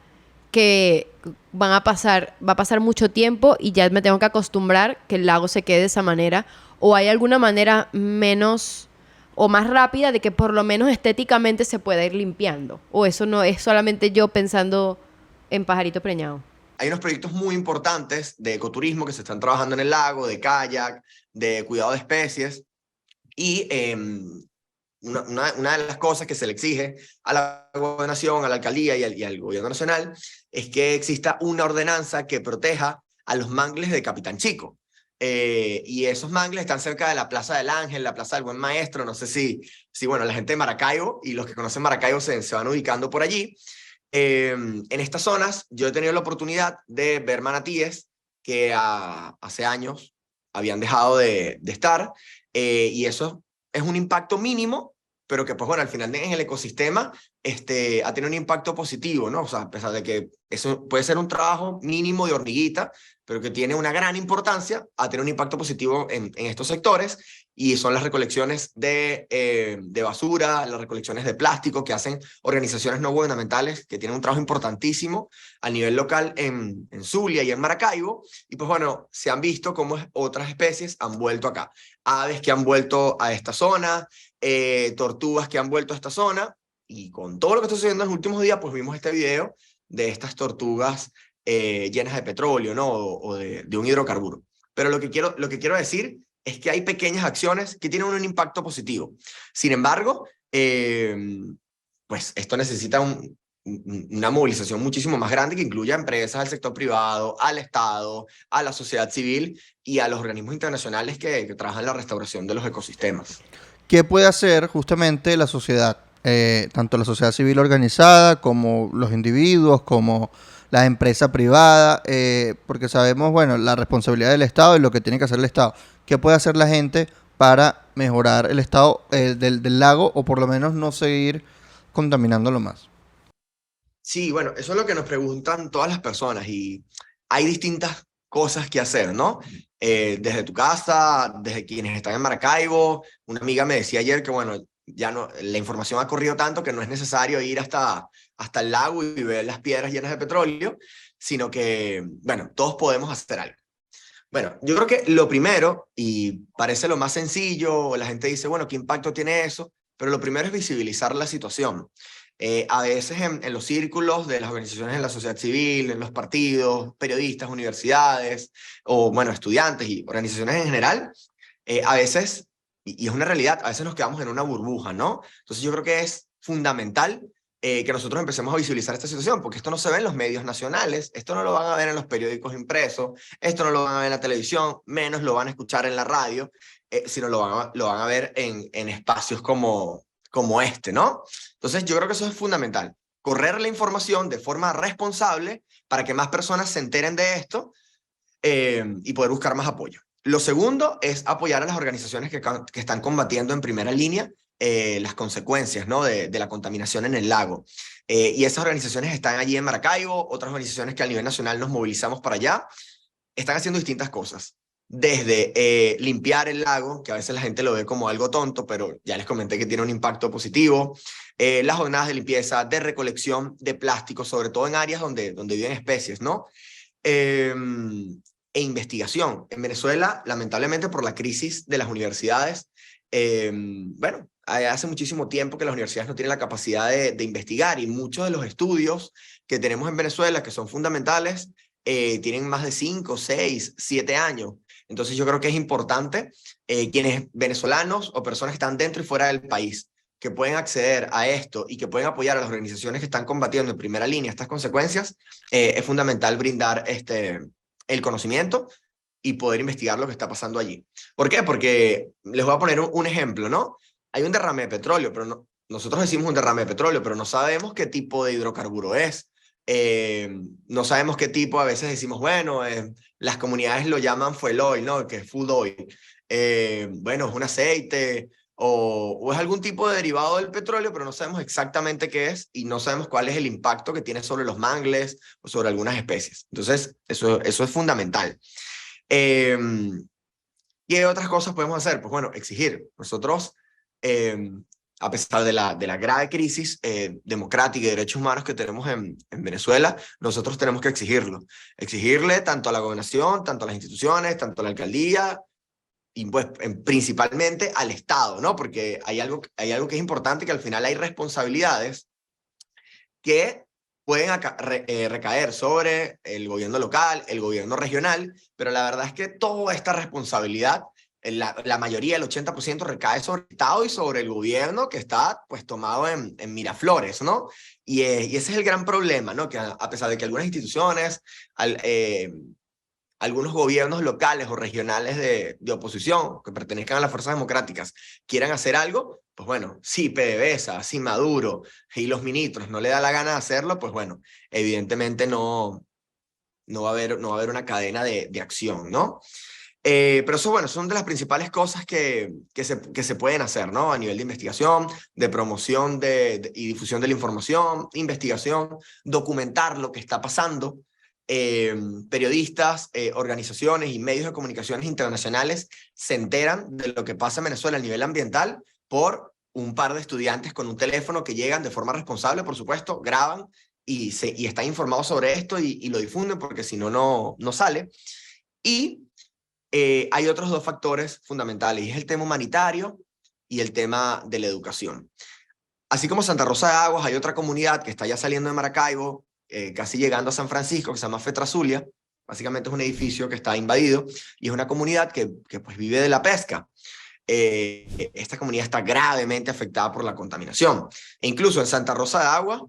que va a pasar mucho tiempo y ya me tengo que acostumbrar que el lago se quede de esa manera, o hay alguna manera menos o más rápida de que por lo menos estéticamente se pueda ir limpiando, o eso no es solamente yo pensando en pajarito preñado. Hay unos proyectos muy importantes de ecoturismo que se están trabajando en el lago, de kayak, de cuidado de especies, y una de las cosas que se le exige a la gobernación, a la alcaldía y al gobierno nacional es que exista una ordenanza que proteja a los mangles de Capitán Chico. Y esos mangles están cerca de la Plaza del Ángel, la Plaza del Buen Maestro. No sé si bueno, la gente de Maracaibo y los que conocen Maracaibo se van ubicando por allí. En estas zonas yo he tenido la oportunidad de ver manatíes que hace años habían dejado de estar, y eso es un impacto mínimo, pero que pues bueno, al final en el ecosistema ha tenido un impacto positivo, ¿no? O sea, a pesar de que eso puede ser un trabajo mínimo de hormiguita, pero que tiene una gran importancia, ha tenido un impacto positivo en estos sectores, y son las recolecciones de basura, las recolecciones de plástico que hacen organizaciones no gubernamentales que tienen un trabajo importantísimo a nivel local en Zulia y en Maracaibo, y pues bueno, se han visto cómo otras especies han vuelto acá. Aves que han vuelto a esta zona, tortugas que han vuelto a esta zona, y con todo lo que está sucediendo en los últimos días, pues vimos este video de estas tortugas llenas de petróleo, ¿no? O de un hidrocarburo. Pero lo que quiero decir es que hay pequeñas acciones que tienen un impacto positivo. Sin embargo, pues esto necesita una movilización muchísimo más grande que incluya a empresas, al sector privado, al Estado, a la sociedad civil y a los organismos internacionales que trabajan en la restauración de los ecosistemas. ¿Qué puede hacer justamente la sociedad? Tanto la sociedad civil organizada como los individuos, como la empresa privada, porque sabemos, bueno, la responsabilidad del Estado y lo que tiene que hacer el Estado. ¿Qué puede hacer la gente para mejorar el estado del lago, o por lo menos no seguir contaminándolo más? Sí, bueno, eso es lo que nos preguntan todas las personas, y hay distintas cosas que hacer, ¿no? Desde tu casa, desde quienes están en Maracaibo. Una amiga me decía ayer que, bueno, ya no, la información ha corrido tanto que no es necesario ir hasta el lago y ver las piedras llenas de petróleo, sino que, bueno, todos podemos hacer algo. Bueno, yo creo que lo primero, y parece lo más sencillo, la gente dice, bueno, ¿qué impacto tiene eso? Pero lo primero es visibilizar la situación. A veces en los círculos de las organizaciones de la sociedad civil, en los partidos, periodistas, universidades, o bueno, estudiantes y organizaciones en general, a veces, y es una realidad, a veces nos quedamos en una burbuja, ¿no? Entonces yo creo que es fundamental que nosotros empecemos a visualizar esta situación, porque esto no se ve en los medios nacionales, esto no lo van a ver en los periódicos impresos, esto no lo van a ver en la televisión, menos lo van a escuchar en la radio, sino lo van a ver en espacios como este, ¿no? Entonces yo creo que eso es fundamental, correr la información de forma responsable para que más personas se enteren de esto, y poder buscar más apoyo. Lo segundo es apoyar a las organizaciones que están combatiendo en primera línea las consecuencias, ¿no? de la contaminación en el lago. Y esas organizaciones están allí en Maracaibo, otras organizaciones que a nivel nacional nos movilizamos para allá, están haciendo distintas cosas. Desde limpiar el lago, que a veces la gente lo ve como algo tonto, pero ya les comenté que tiene un impacto positivo. Las jornadas de limpieza, de recolección de plástico, sobre todo en áreas donde viven especies, ¿no? Eh, e investigación. En Venezuela, lamentablemente por la crisis de las universidades, bueno, hace muchísimo tiempo que las universidades no tienen la capacidad de investigar y muchos de los estudios que tenemos en Venezuela, que son fundamentales, tienen más de 5, 6, 7 años. Entonces yo creo que es importante quienes venezolanos o personas que están dentro y fuera del país que pueden acceder a esto y que pueden apoyar a las organizaciones que están combatiendo en primera línea estas consecuencias, es fundamental brindar el conocimiento y poder investigar lo que está pasando allí. ¿Por qué? Porque les voy a poner un ejemplo, ¿no? Hay un derrame de petróleo, pero nosotros decimos un derrame de petróleo, pero no sabemos qué tipo de hidrocarburo es. No sabemos qué tipo, a veces decimos, bueno, las comunidades lo llaman fuel oil, ¿no? Que es food oil. Bueno, es un aceite o es algún tipo de derivado del petróleo, pero no sabemos exactamente qué es y no sabemos cuál es el impacto que tiene sobre los mangles o sobre algunas especies. Entonces, eso es fundamental. ¿Qué otras cosas podemos hacer? Pues bueno, exigir. Nosotros, a pesar de la grave crisis democrática y de derechos humanos que tenemos en Venezuela, nosotros tenemos que exigirlo. Exigirle tanto a la gobernación, tanto a las instituciones, tanto a la alcaldía, y pues principalmente al Estado, ¿no? Porque hay algo que es importante, que al final hay responsabilidades que pueden recaer sobre el gobierno local, el gobierno regional, pero la verdad es que toda esta responsabilidad, la mayoría, el 80% recae sobre el Estado y sobre el gobierno que está pues tomado en Miraflores, ¿no? Y ese es el gran problema, ¿no? Que a pesar de que algunas instituciones, algunos gobiernos locales o regionales de oposición que pertenezcan a las fuerzas democráticas quieran hacer algo, pues bueno, si PDVSA, si Maduro y los ministros no le da la gana de hacerlo, pues bueno, evidentemente no va a haber una cadena de acción, ¿no? Pero eso, bueno, son de las principales cosas que se pueden hacer, ¿no? A nivel de investigación, de promoción y difusión de la información, investigación, documentar lo que está pasando. Periodistas, organizaciones y medios de comunicaciones internacionales se enteran de lo que pasa en Venezuela a nivel ambiental por un par de estudiantes con un teléfono que llegan de forma responsable, por supuesto, graban y están informados sobre esto y lo difunden, porque si no, no sale. Y hay otros dos factores fundamentales, y es el tema humanitario y el tema de la educación. Así como Santa Rosa de Aguas, hay otra comunidad que está ya saliendo de Maracaibo, casi llegando a San Francisco, que se llama Fetra Zulia. Básicamente es un edificio que está invadido y es una comunidad que pues vive de la pesca. Esta comunidad está gravemente afectada por la contaminación. E incluso en Santa Rosa de Agua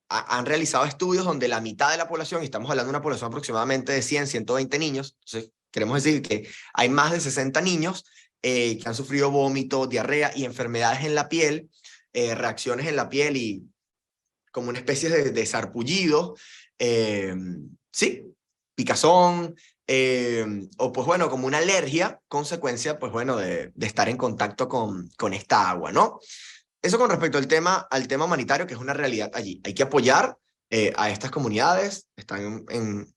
han realizado estudios donde la mitad de la población, y estamos hablando de una población aproximadamente de 100, 120 niños, entonces queremos decir que hay más de 60 niños que han sufrido vómito, diarrea y enfermedades en la piel, reacciones en la piel y como una especie de sarpullido, sí, picazón, o pues bueno, como una alergia, consecuencia, pues bueno, de estar en contacto con esta agua, ¿no? Eso con respecto al tema humanitario, que es una realidad allí. Hay que apoyar a estas comunidades, están en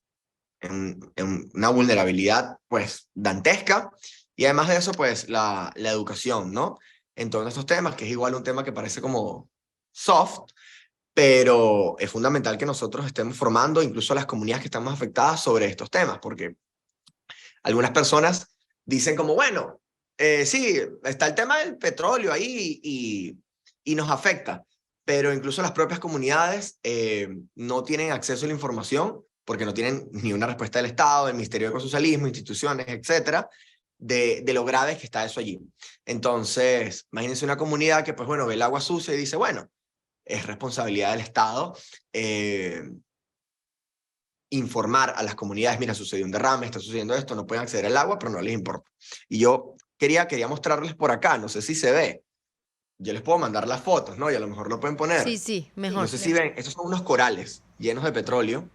una vulnerabilidad, pues, dantesca, y además de eso, pues, la educación, ¿no? En todos estos temas, que es igual un tema que parece como soft, pero es fundamental que nosotros estemos formando incluso a las comunidades que están más afectadas sobre estos temas, porque algunas personas dicen como, bueno, sí, está el tema del petróleo ahí y nos afecta, pero incluso las propias comunidades no tienen acceso a la información porque no tienen ni una respuesta del Estado, del Ministerio de Socialismo, instituciones, etcétera, de lo grave que está eso allí. Entonces, imagínense una comunidad que, pues bueno, ve el agua sucia y dice, bueno, es responsabilidad del Estado informar a las comunidades, mira, sucedió un derrame, está sucediendo esto, no pueden acceder al agua, pero no les importa. Y yo quería mostrarles por acá, no sé si se ve, yo les puedo mandar las fotos, ¿no? Y a lo mejor lo pueden poner. Sí, mejor. No sé si ven, estos son unos corales llenos de petróleo,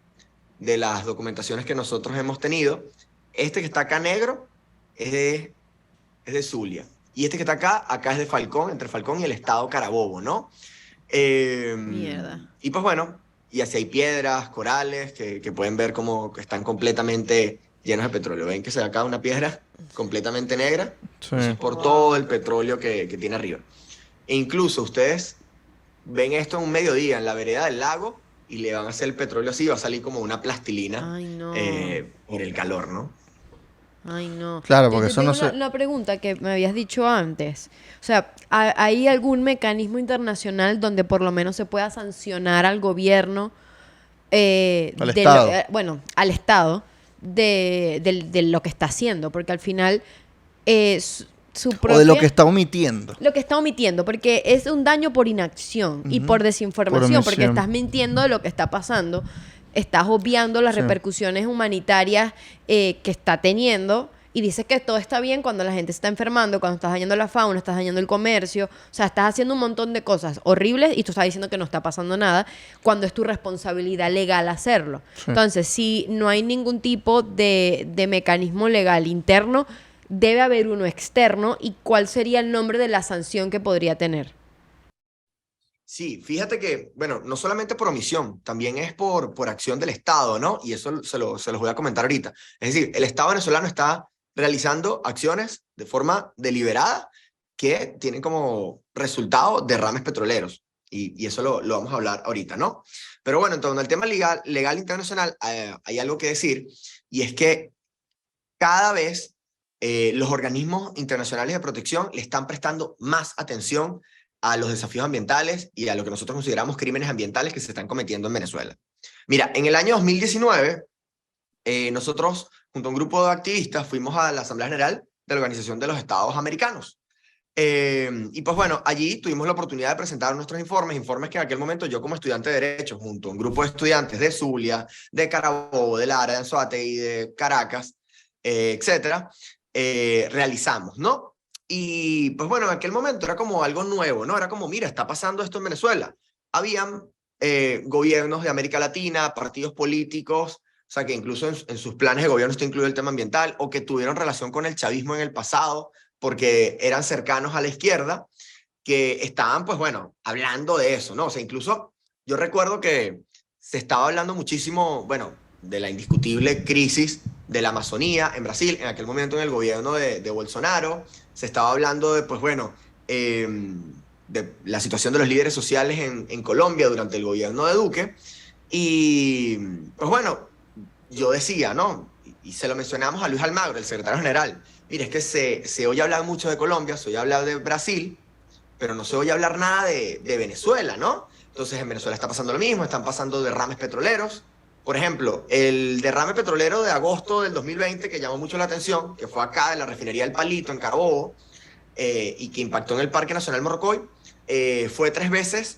de las documentaciones que nosotros hemos tenido, Este que está acá negro es de Zulia. Y este que está acá es de Falcón, entre Falcón y el estado Carabobo, ¿no? Mierda. Y pues bueno, y así hay piedras, corales, que pueden ver como que están completamente llenos de petróleo. ¿Ven que se ve acá una piedra completamente negra? Sí. Eso es por todo el petróleo que tiene arriba. E incluso ustedes ven esto en un mediodía en la vereda del lago y le van a hacer el petróleo así, va a salir como una plastilina Ay, no. por el calor, ¿no? Ay, no. Claro, Yo porque te eso tengo no se... una pregunta que me habías dicho antes. O sea, ¿hay algún mecanismo internacional donde por lo menos se pueda sancionar al gobierno, Al de Estado. bueno, al Estado, de lo que está haciendo? Porque al final, su O de lo propia- que está omitiendo. lo que está omitiendo, porque es un daño por inacción y Ujú. por desinformación, Por porque omisión. estás mintiendo de lo que está pasando, estás obviando las Sí. repercusiones humanitarias que está teniendo y dices que todo está bien cuando la gente se está enfermando, cuando estás dañando la fauna, estás dañando el comercio, o sea, estás haciendo un montón de cosas horribles y tú estás diciendo que no está pasando nada cuando es tu responsabilidad legal hacerlo. Sí. Entonces, si no hay ningún tipo de mecanismo legal interno, debe haber uno externo. ¿Y cuál sería el nombre de la sanción que podría tener? Sí, fíjate que, bueno, no solamente por omisión, también es por acción del Estado, ¿no? Y eso se los voy a comentar ahorita. Es decir, el Estado venezolano está realizando acciones de forma deliberada que tienen como resultado derrames petroleros. Y eso lo vamos a hablar ahorita, ¿no? Pero bueno, en torno al tema legal internacional, hay algo que decir, y es que cada vez los organismos internacionales de protección le están prestando más atención a los desafíos ambientales y a lo que nosotros consideramos crímenes ambientales que se están cometiendo en Venezuela. Mira, en el año 2019, nosotros, junto a un grupo de activistas, fuimos a la Asamblea General de la Organización de los Estados Americanos. Y pues bueno, allí tuvimos la oportunidad de presentar nuestros informes que en aquel momento yo como estudiante de Derecho, junto a un grupo de estudiantes de Zulia, de Carabobo, de Lara, de Anzoátegui, de Caracas, etcétera, realizamos, ¿no? Y pues bueno, en aquel momento era como algo nuevo, ¿no? Era como, mira, está pasando esto en Venezuela. Habían gobiernos de América Latina, partidos políticos, o sea, que incluso en sus planes de gobierno está incluido el tema ambiental, o que tuvieron relación con el chavismo en el pasado, porque eran cercanos a la izquierda, que estaban, pues bueno, hablando de eso, ¿no? O sea, incluso yo recuerdo que se estaba hablando muchísimo, bueno, de la indiscutible crisis de la Amazonía en Brasil, en aquel momento en el gobierno de Bolsonaro, se estaba hablando de, pues bueno, de la situación de los líderes sociales en Colombia durante el gobierno de Duque, y pues bueno, yo decía, ¿no? Y se lo mencionamos a Luis Almagro, el secretario general, mire, es que se oye hablar mucho de Colombia, se oye hablar de Brasil, pero no se oye hablar nada de Venezuela, ¿no? Entonces en Venezuela está pasando lo mismo, están pasando derrames petroleros. Por ejemplo, el derrame petrolero de agosto del 2020 que llamó mucho la atención, que fue acá en la refinería El Palito, en Carabobo, y que impactó en el Parque Nacional Morrocoy, fue 3 veces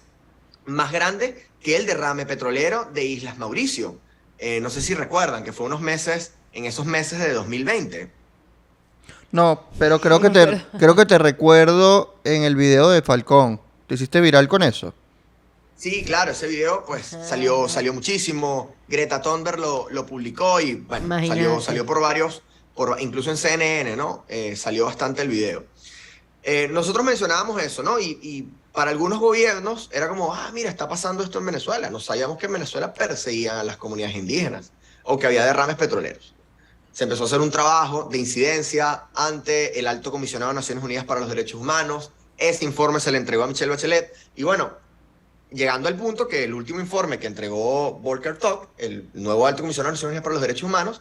más grande que el derrame petrolero de Islas Mauricio. No sé si recuerdan que fue en esos meses de 2020. No, pero No me acuerdo. creo que te recuerdo en el video de Falcón. ¿Te hiciste viral con eso? Sí, claro, ese video pues salió muchísimo. Greta Thunberg lo publicó y bueno, Imagínate. salió por varios, incluso en CNN, ¿no? Salió bastante el video. Nosotros mencionábamos eso, ¿no? Y para algunos gobiernos era como, mira, está pasando esto en Venezuela. No sabíamos que en Venezuela perseguían a las comunidades indígenas o que había derrames petroleros. Se empezó a hacer un trabajo de incidencia ante el Alto Comisionado de Naciones Unidas para los Derechos Humanos. Ese informe se le entregó a Michelle Bachelet. Y bueno, llegando al punto que el último informe que entregó Volker Turk, el nuevo Alto Comisionado de Naciones Unidas para los Derechos Humanos,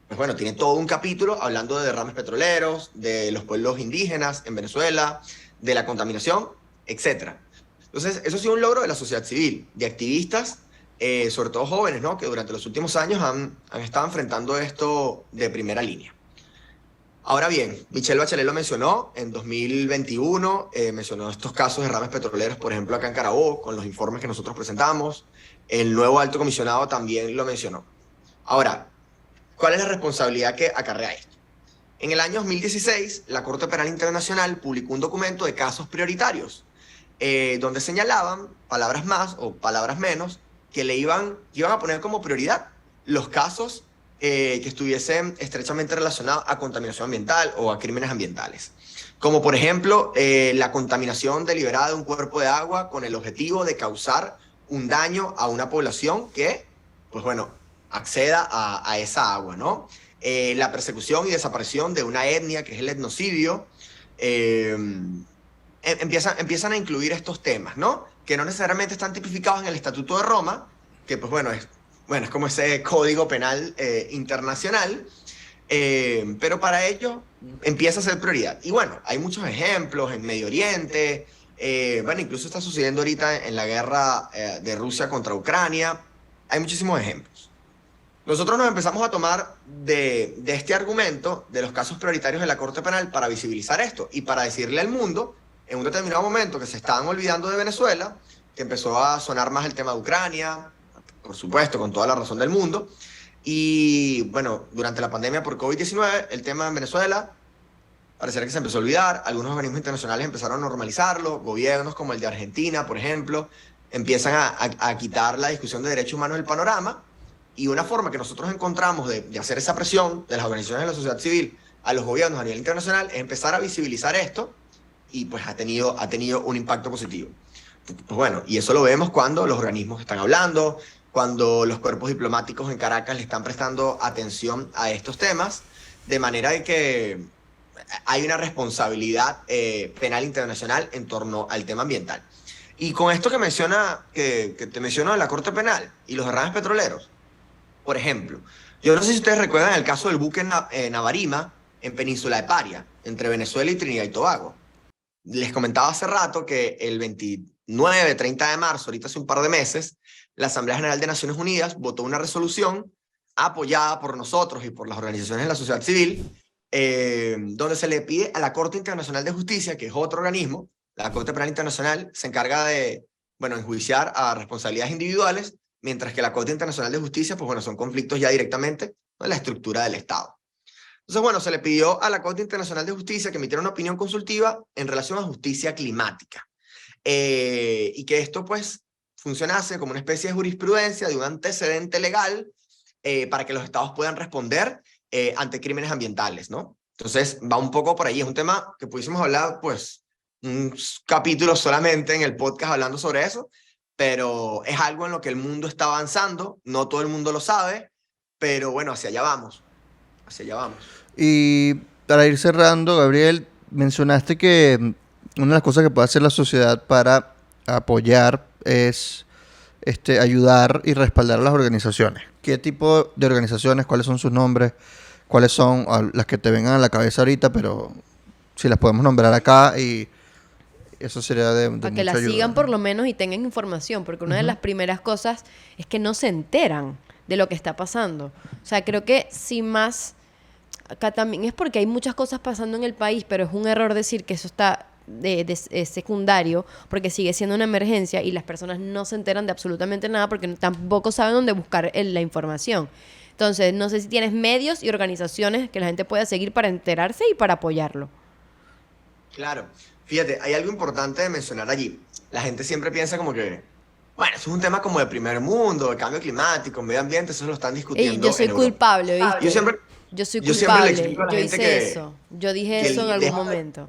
pues bueno, tiene todo un capítulo hablando de derrames petroleros, de los pueblos indígenas en Venezuela, de la contaminación, etc. Entonces, eso ha sido un logro de la sociedad civil, de activistas, sobre todo jóvenes, ¿no? Que durante los últimos años han estado enfrentando esto de primera línea. Ahora bien, Michelle Bachelet lo mencionó en 2021, mencionó estos casos de derrames petroleros, por ejemplo, acá en Carabobo, con los informes que nosotros presentamos. El nuevo alto comisionado también lo mencionó. Ahora, ¿cuál es la responsabilidad que acarrea esto? En el año 2016, la Corte Penal Internacional publicó un documento de casos prioritarios, donde señalaban, palabras más o palabras menos, que iban a poner como prioridad los casos que estuviesen estrechamente relacionados a contaminación ambiental o a crímenes ambientales. Como por ejemplo, la contaminación deliberada de un cuerpo de agua con el objetivo de causar un daño a una población que, pues bueno, acceda a esa agua, ¿no? La persecución y desaparición de una etnia, que es el etnocidio, empiezan a incluir estos temas, ¿no? Que no necesariamente están tipificados en el Estatuto de Roma, que pues bueno, es como ese código penal internacional, pero para ello empieza a ser prioridad. Y bueno, hay muchos ejemplos en Medio Oriente, bueno, incluso está sucediendo ahorita en la guerra de Rusia contra Ucrania, hay muchísimos ejemplos. Nosotros nos empezamos a tomar de este argumento de los casos prioritarios de la Corte Penal para visibilizar esto y para decirle al mundo, en un determinado momento, que se estaban olvidando de Venezuela, que empezó a sonar más el tema de Ucrania, por supuesto, con toda la razón del mundo. Y bueno, durante la pandemia por COVID-19, el tema en Venezuela pareciera que se empezó a olvidar. Algunos organismos internacionales empezaron a normalizarlo. Gobiernos como el de Argentina, por ejemplo, empiezan a quitar la discusión de derechos humanos del panorama. Y una forma que nosotros encontramos de hacer esa presión de las organizaciones de la sociedad civil a los gobiernos a nivel internacional es empezar a visibilizar esto, y pues ha tenido un impacto positivo. Pues bueno, y eso lo vemos cuando los organismos están hablando, cuando los cuerpos diplomáticos en Caracas le están prestando atención a estos temas, de manera de que hay una responsabilidad penal internacional en torno al tema ambiental. Y con esto que te menciono de la Corte Penal y los derrames petroleros, por ejemplo, yo no sé si ustedes recuerdan el caso del buque Navarima en Península de Paria, entre Venezuela y Trinidad y Tobago. Les comentaba hace rato que el 29, 30 de marzo, ahorita hace un par de meses, la Asamblea General de Naciones Unidas votó una resolución apoyada por nosotros y por las organizaciones de la sociedad civil, donde se le pide a la Corte Internacional de Justicia, que es otro organismo, la Corte Penal Internacional se encarga de, bueno, enjuiciar a responsabilidades individuales, mientras que la Corte Internacional de Justicia, pues bueno, son conflictos ya directamente en la estructura del Estado. Entonces, bueno, se le pidió a la Corte Internacional de Justicia que emitiera una opinión consultiva en relación a justicia climática. Y que esto, pues, funcionase como una especie de jurisprudencia, de un antecedente legal, para que los estados puedan responder ante crímenes ambientales, ¿no? Entonces, va un poco por ahí. Es un tema que pudiésemos hablar, pues, un capítulo solamente en el podcast hablando sobre eso, pero es algo en lo que el mundo está avanzando. No todo el mundo lo sabe, pero bueno, hacia allá vamos. Hacia allá vamos. Y para ir cerrando, Gabriel, mencionaste que una de las cosas que puede hacer la sociedad para apoyar es ayudar y respaldar a las organizaciones. ¿Qué tipo de organizaciones? ¿Cuáles son sus nombres? ¿Cuáles son las que te vengan a la cabeza ahorita? Pero si las podemos nombrar acá, y eso sería de para que mucha la ayuda. sigan por lo menos y tengan información, porque una de las primeras cosas es que no se enteran de lo que está pasando. O sea, creo que sin más, acá también es porque hay muchas cosas pasando en el país, pero es un error decir que eso está secundario, porque sigue siendo una emergencia y las personas no se enteran de absolutamente nada porque tampoco saben dónde buscar la información. Entonces, no sé si tienes medios y organizaciones que la gente pueda seguir para enterarse y para apoyarlo. Claro. Fíjate, hay algo importante de mencionar allí. La gente siempre piensa como que, bueno, eso es un tema como de primer mundo, de cambio climático, medio ambiente, eso lo están discutiendo. Yo soy en Europa. culpable, ¿viste? Yo siempre soy le culpable, explico a la yo gente hice eso. Yo dije que eso en el- algún momento.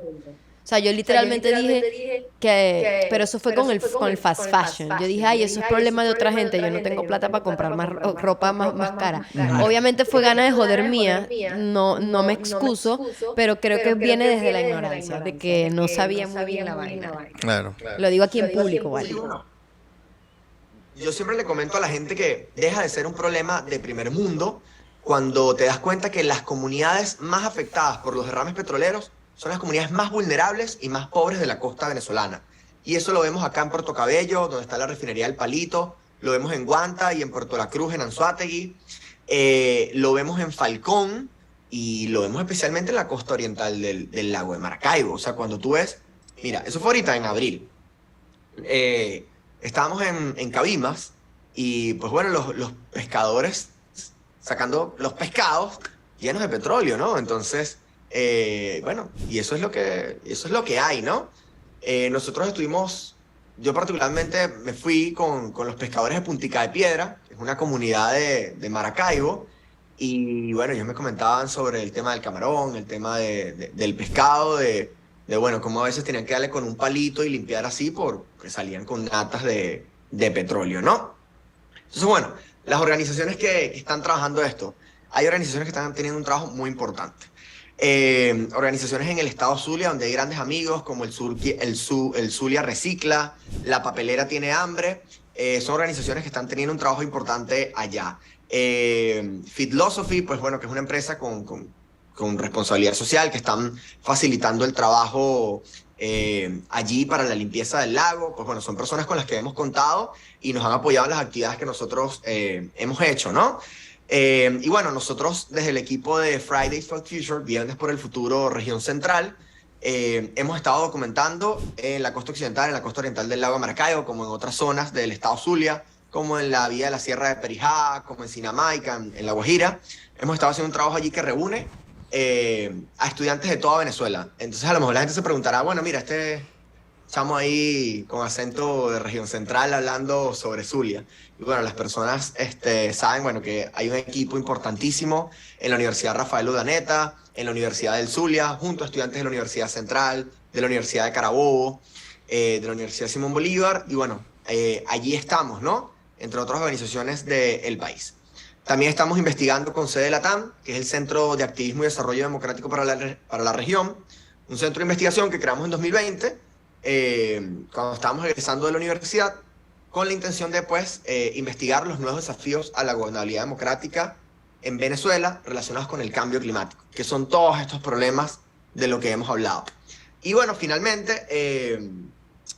O sea, yo literalmente dije que... Pero eso fue con el fast fashion. Yo dije, ay, eso es problema de otra gente. Yo no tengo plata para comprar más ropa más cara. Obviamente fue gana de joder mía. No me excuso, pero creo que viene desde la ignorancia, de que no sabía muy bien la vaina. Claro. Lo digo aquí en público, ¿vale? Sí, bueno. Yo siempre le comento a la gente que deja de ser un problema de primer mundo cuando te das cuenta que las comunidades más afectadas por los derrames petroleros son las comunidades más vulnerables y más pobres de la costa venezolana. Y eso lo vemos acá en Puerto Cabello, donde está la refinería del Palito, lo vemos en Guanta y en Puerto La Cruz, en Anzoátegui, lo vemos en Falcón y lo vemos especialmente en la costa oriental del lago de Maracaibo. O sea, cuando tú ves, mira, eso fue ahorita en abril. Estábamos en Cabimas y pues bueno, los pescadores sacando los pescados llenos de petróleo, ¿no? Entonces, bueno, y eso es lo que hay, ¿no? Nosotros estuvimos, yo particularmente me fui con los pescadores de Puntica de Piedra, que es una comunidad de Maracaibo, Y bueno, ellos me comentaban sobre el tema del camarón, el tema del pescado, bueno, cómo a veces tenían que darle con un palito y limpiar así porque salían con natas de petróleo, ¿no? Entonces, bueno, las organizaciones que están trabajando esto, hay organizaciones que están teniendo un trabajo muy importante. Organizaciones en el estado Zulia, donde hay grandes amigos, como el Zulia Recicla, La Papelera Tiene Hambre, son organizaciones que están teniendo un trabajo importante allá. Fitlosophy, pues bueno, que es una empresa con responsabilidad social, que están facilitando el trabajo allí para la limpieza del lago. Pues bueno, son personas con las que hemos contado y nos han apoyado en las actividades que nosotros hemos hecho, ¿no? Y bueno, nosotros desde el equipo de Fridays for Future, Viernes por el Futuro, Región Central, hemos estado documentando en la costa occidental, en la costa oriental del lago de Maracaibo, como en otras zonas del estado Zulia, como en la vía de la Sierra de Perijá, como en Sinamaica, en La Guajira. Hemos estado haciendo un trabajo allí que reúne a estudiantes de toda Venezuela. Entonces a lo mejor la gente se preguntará, bueno, mira, estamos ahí con acento de región central hablando sobre Zulia. Y bueno, las personas saben, bueno, que hay un equipo importantísimo en la Universidad Rafael Urdaneta, en la Universidad del Zulia, junto a estudiantes de la Universidad Central, de la Universidad de Carabobo, de la Universidad Simón Bolívar, y bueno, allí estamos, ¿no? Entre otras organizaciones del país. También estamos investigando con sede de la TAM, que es el Centro de Activismo y Desarrollo Democrático para la región, un centro de investigación que creamos en 2020, cuando estábamos egresando de la universidad, con la intención de pues, investigar los nuevos desafíos a la gobernabilidad democrática en Venezuela relacionados con el cambio climático, que son todos estos problemas de lo que hemos hablado. Y bueno, finalmente,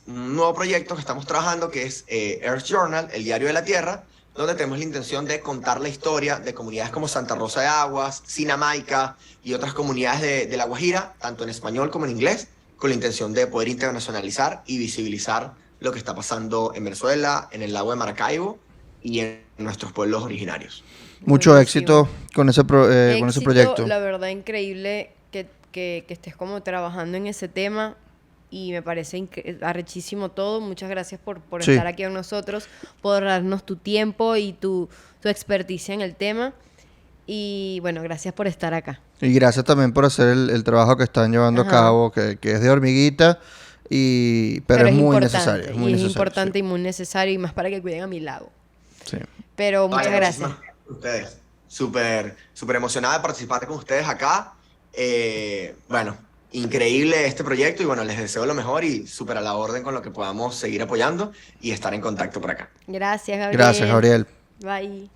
un nuevo proyecto que estamos trabajando, que es Earth Journal, el diario de la Tierra, donde tenemos la intención de contar la historia de comunidades como Santa Rosa de Aguas, Sinamaica y otras comunidades de La Guajira, tanto en español como en inglés, con la intención de poder internacionalizar y visibilizar lo que está pasando en Venezuela, en el lago de Maracaibo y en nuestros pueblos originarios. Mucho Buenísimo. éxito con ese proyecto. La verdad, increíble que estés como trabajando en ese tema y me parece arrechísimo todo. Muchas gracias por Sí. estar aquí con nosotros, por darnos tu tiempo y tu experticia en el tema. Y bueno, gracias por estar acá. Y gracias también por hacer el trabajo que están llevando a Ajá. cabo, que es de hormiguita, pero es muy importante, necesario. Es muy y es necesario, importante y muy necesario, y más para que cuiden a mi lago. sí. Pero muchas Vale, gracias. muchísimas gracias a ustedes. Súper emocionada de participar con ustedes acá. Bueno, increíble este proyecto y bueno, les deseo lo mejor y súper a la orden con lo que podamos seguir apoyando y estar en contacto por acá. Gracias, Gabriel. Gracias, Gabriel. Bye.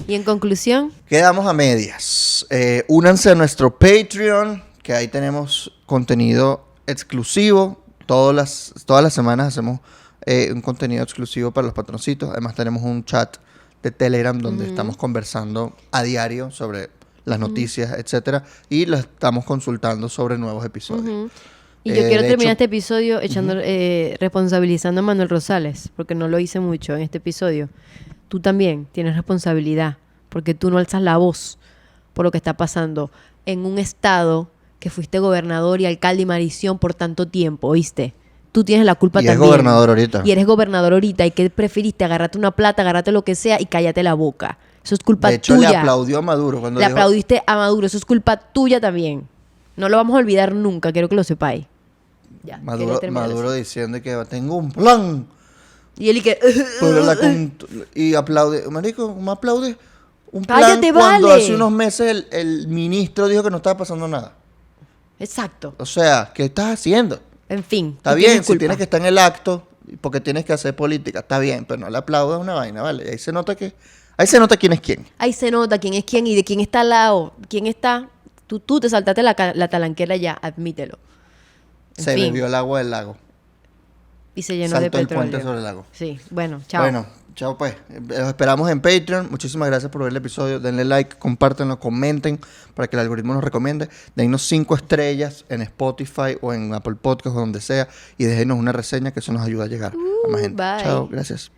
Y en conclusión, Quedamos a medias. Únanse a nuestro Patreon, que ahí tenemos contenido exclusivo. Todas las semanas hacemos un contenido exclusivo para los patroncitos. Además tenemos un chat de Telegram donde estamos conversando a diario sobre las noticias, etcétera, y lo estamos consultando sobre nuevos episodios. ujú. Y yo quiero de terminar hecho- este episodio responsabilizando a Manuel Rosales, porque no lo hice mucho en este episodio. Tú también tienes responsabilidad, porque tú no alzas la voz por lo que está pasando en un estado que fuiste gobernador y alcalde y maldición por tanto tiempo, ¿oíste? Tú tienes la culpa Y es también. gobernador ahorita. Y eres gobernador ahorita. ¿Y qué preferiste? Agarrarte una plata, agarrarte lo que sea y cállate la boca. Eso es culpa De hecho, tuya. le aplaudió a Maduro cuando Le dijo, aplaudiste a Maduro. Eso es culpa tuya también. No lo vamos a olvidar nunca. Quiero que lo sepáis. Ya, quería terminar Maduro así. diciendo que tengo un plan. Y él y que... Y aplaude. Marico, ¿me aplaude? Un plan ¡Cállate, cuando vale! hace unos meses el ministro dijo que no estaba pasando nada. Exacto. O sea, ¿qué estás haciendo? En fin. Está tú bien, tienes si culpa. tienes que estar en el acto, porque tienes que hacer política, está bien, pero no le aplaudas una vaina, ¿vale? Ahí se nota quién es quién. Ahí se nota quién es quién y de quién está al lado. ¿Quién está? Tú te saltaste la talanquera ya. Admítelo. En Se fin. bebió el agua del lago. Y se llenó Saltó de el petróleo. puente sobre el lago. Sí. Bueno, chao. Bueno, chao pues. Los esperamos en Patreon. Muchísimas gracias por ver el episodio. Denle like, compártenlo, comenten para que el algoritmo nos recomiende. Denos 5 estrellas en Spotify o en Apple Podcast o donde sea. Y déjenos una reseña que eso nos ayuda a llegar a más gente. bye. Chao, gracias.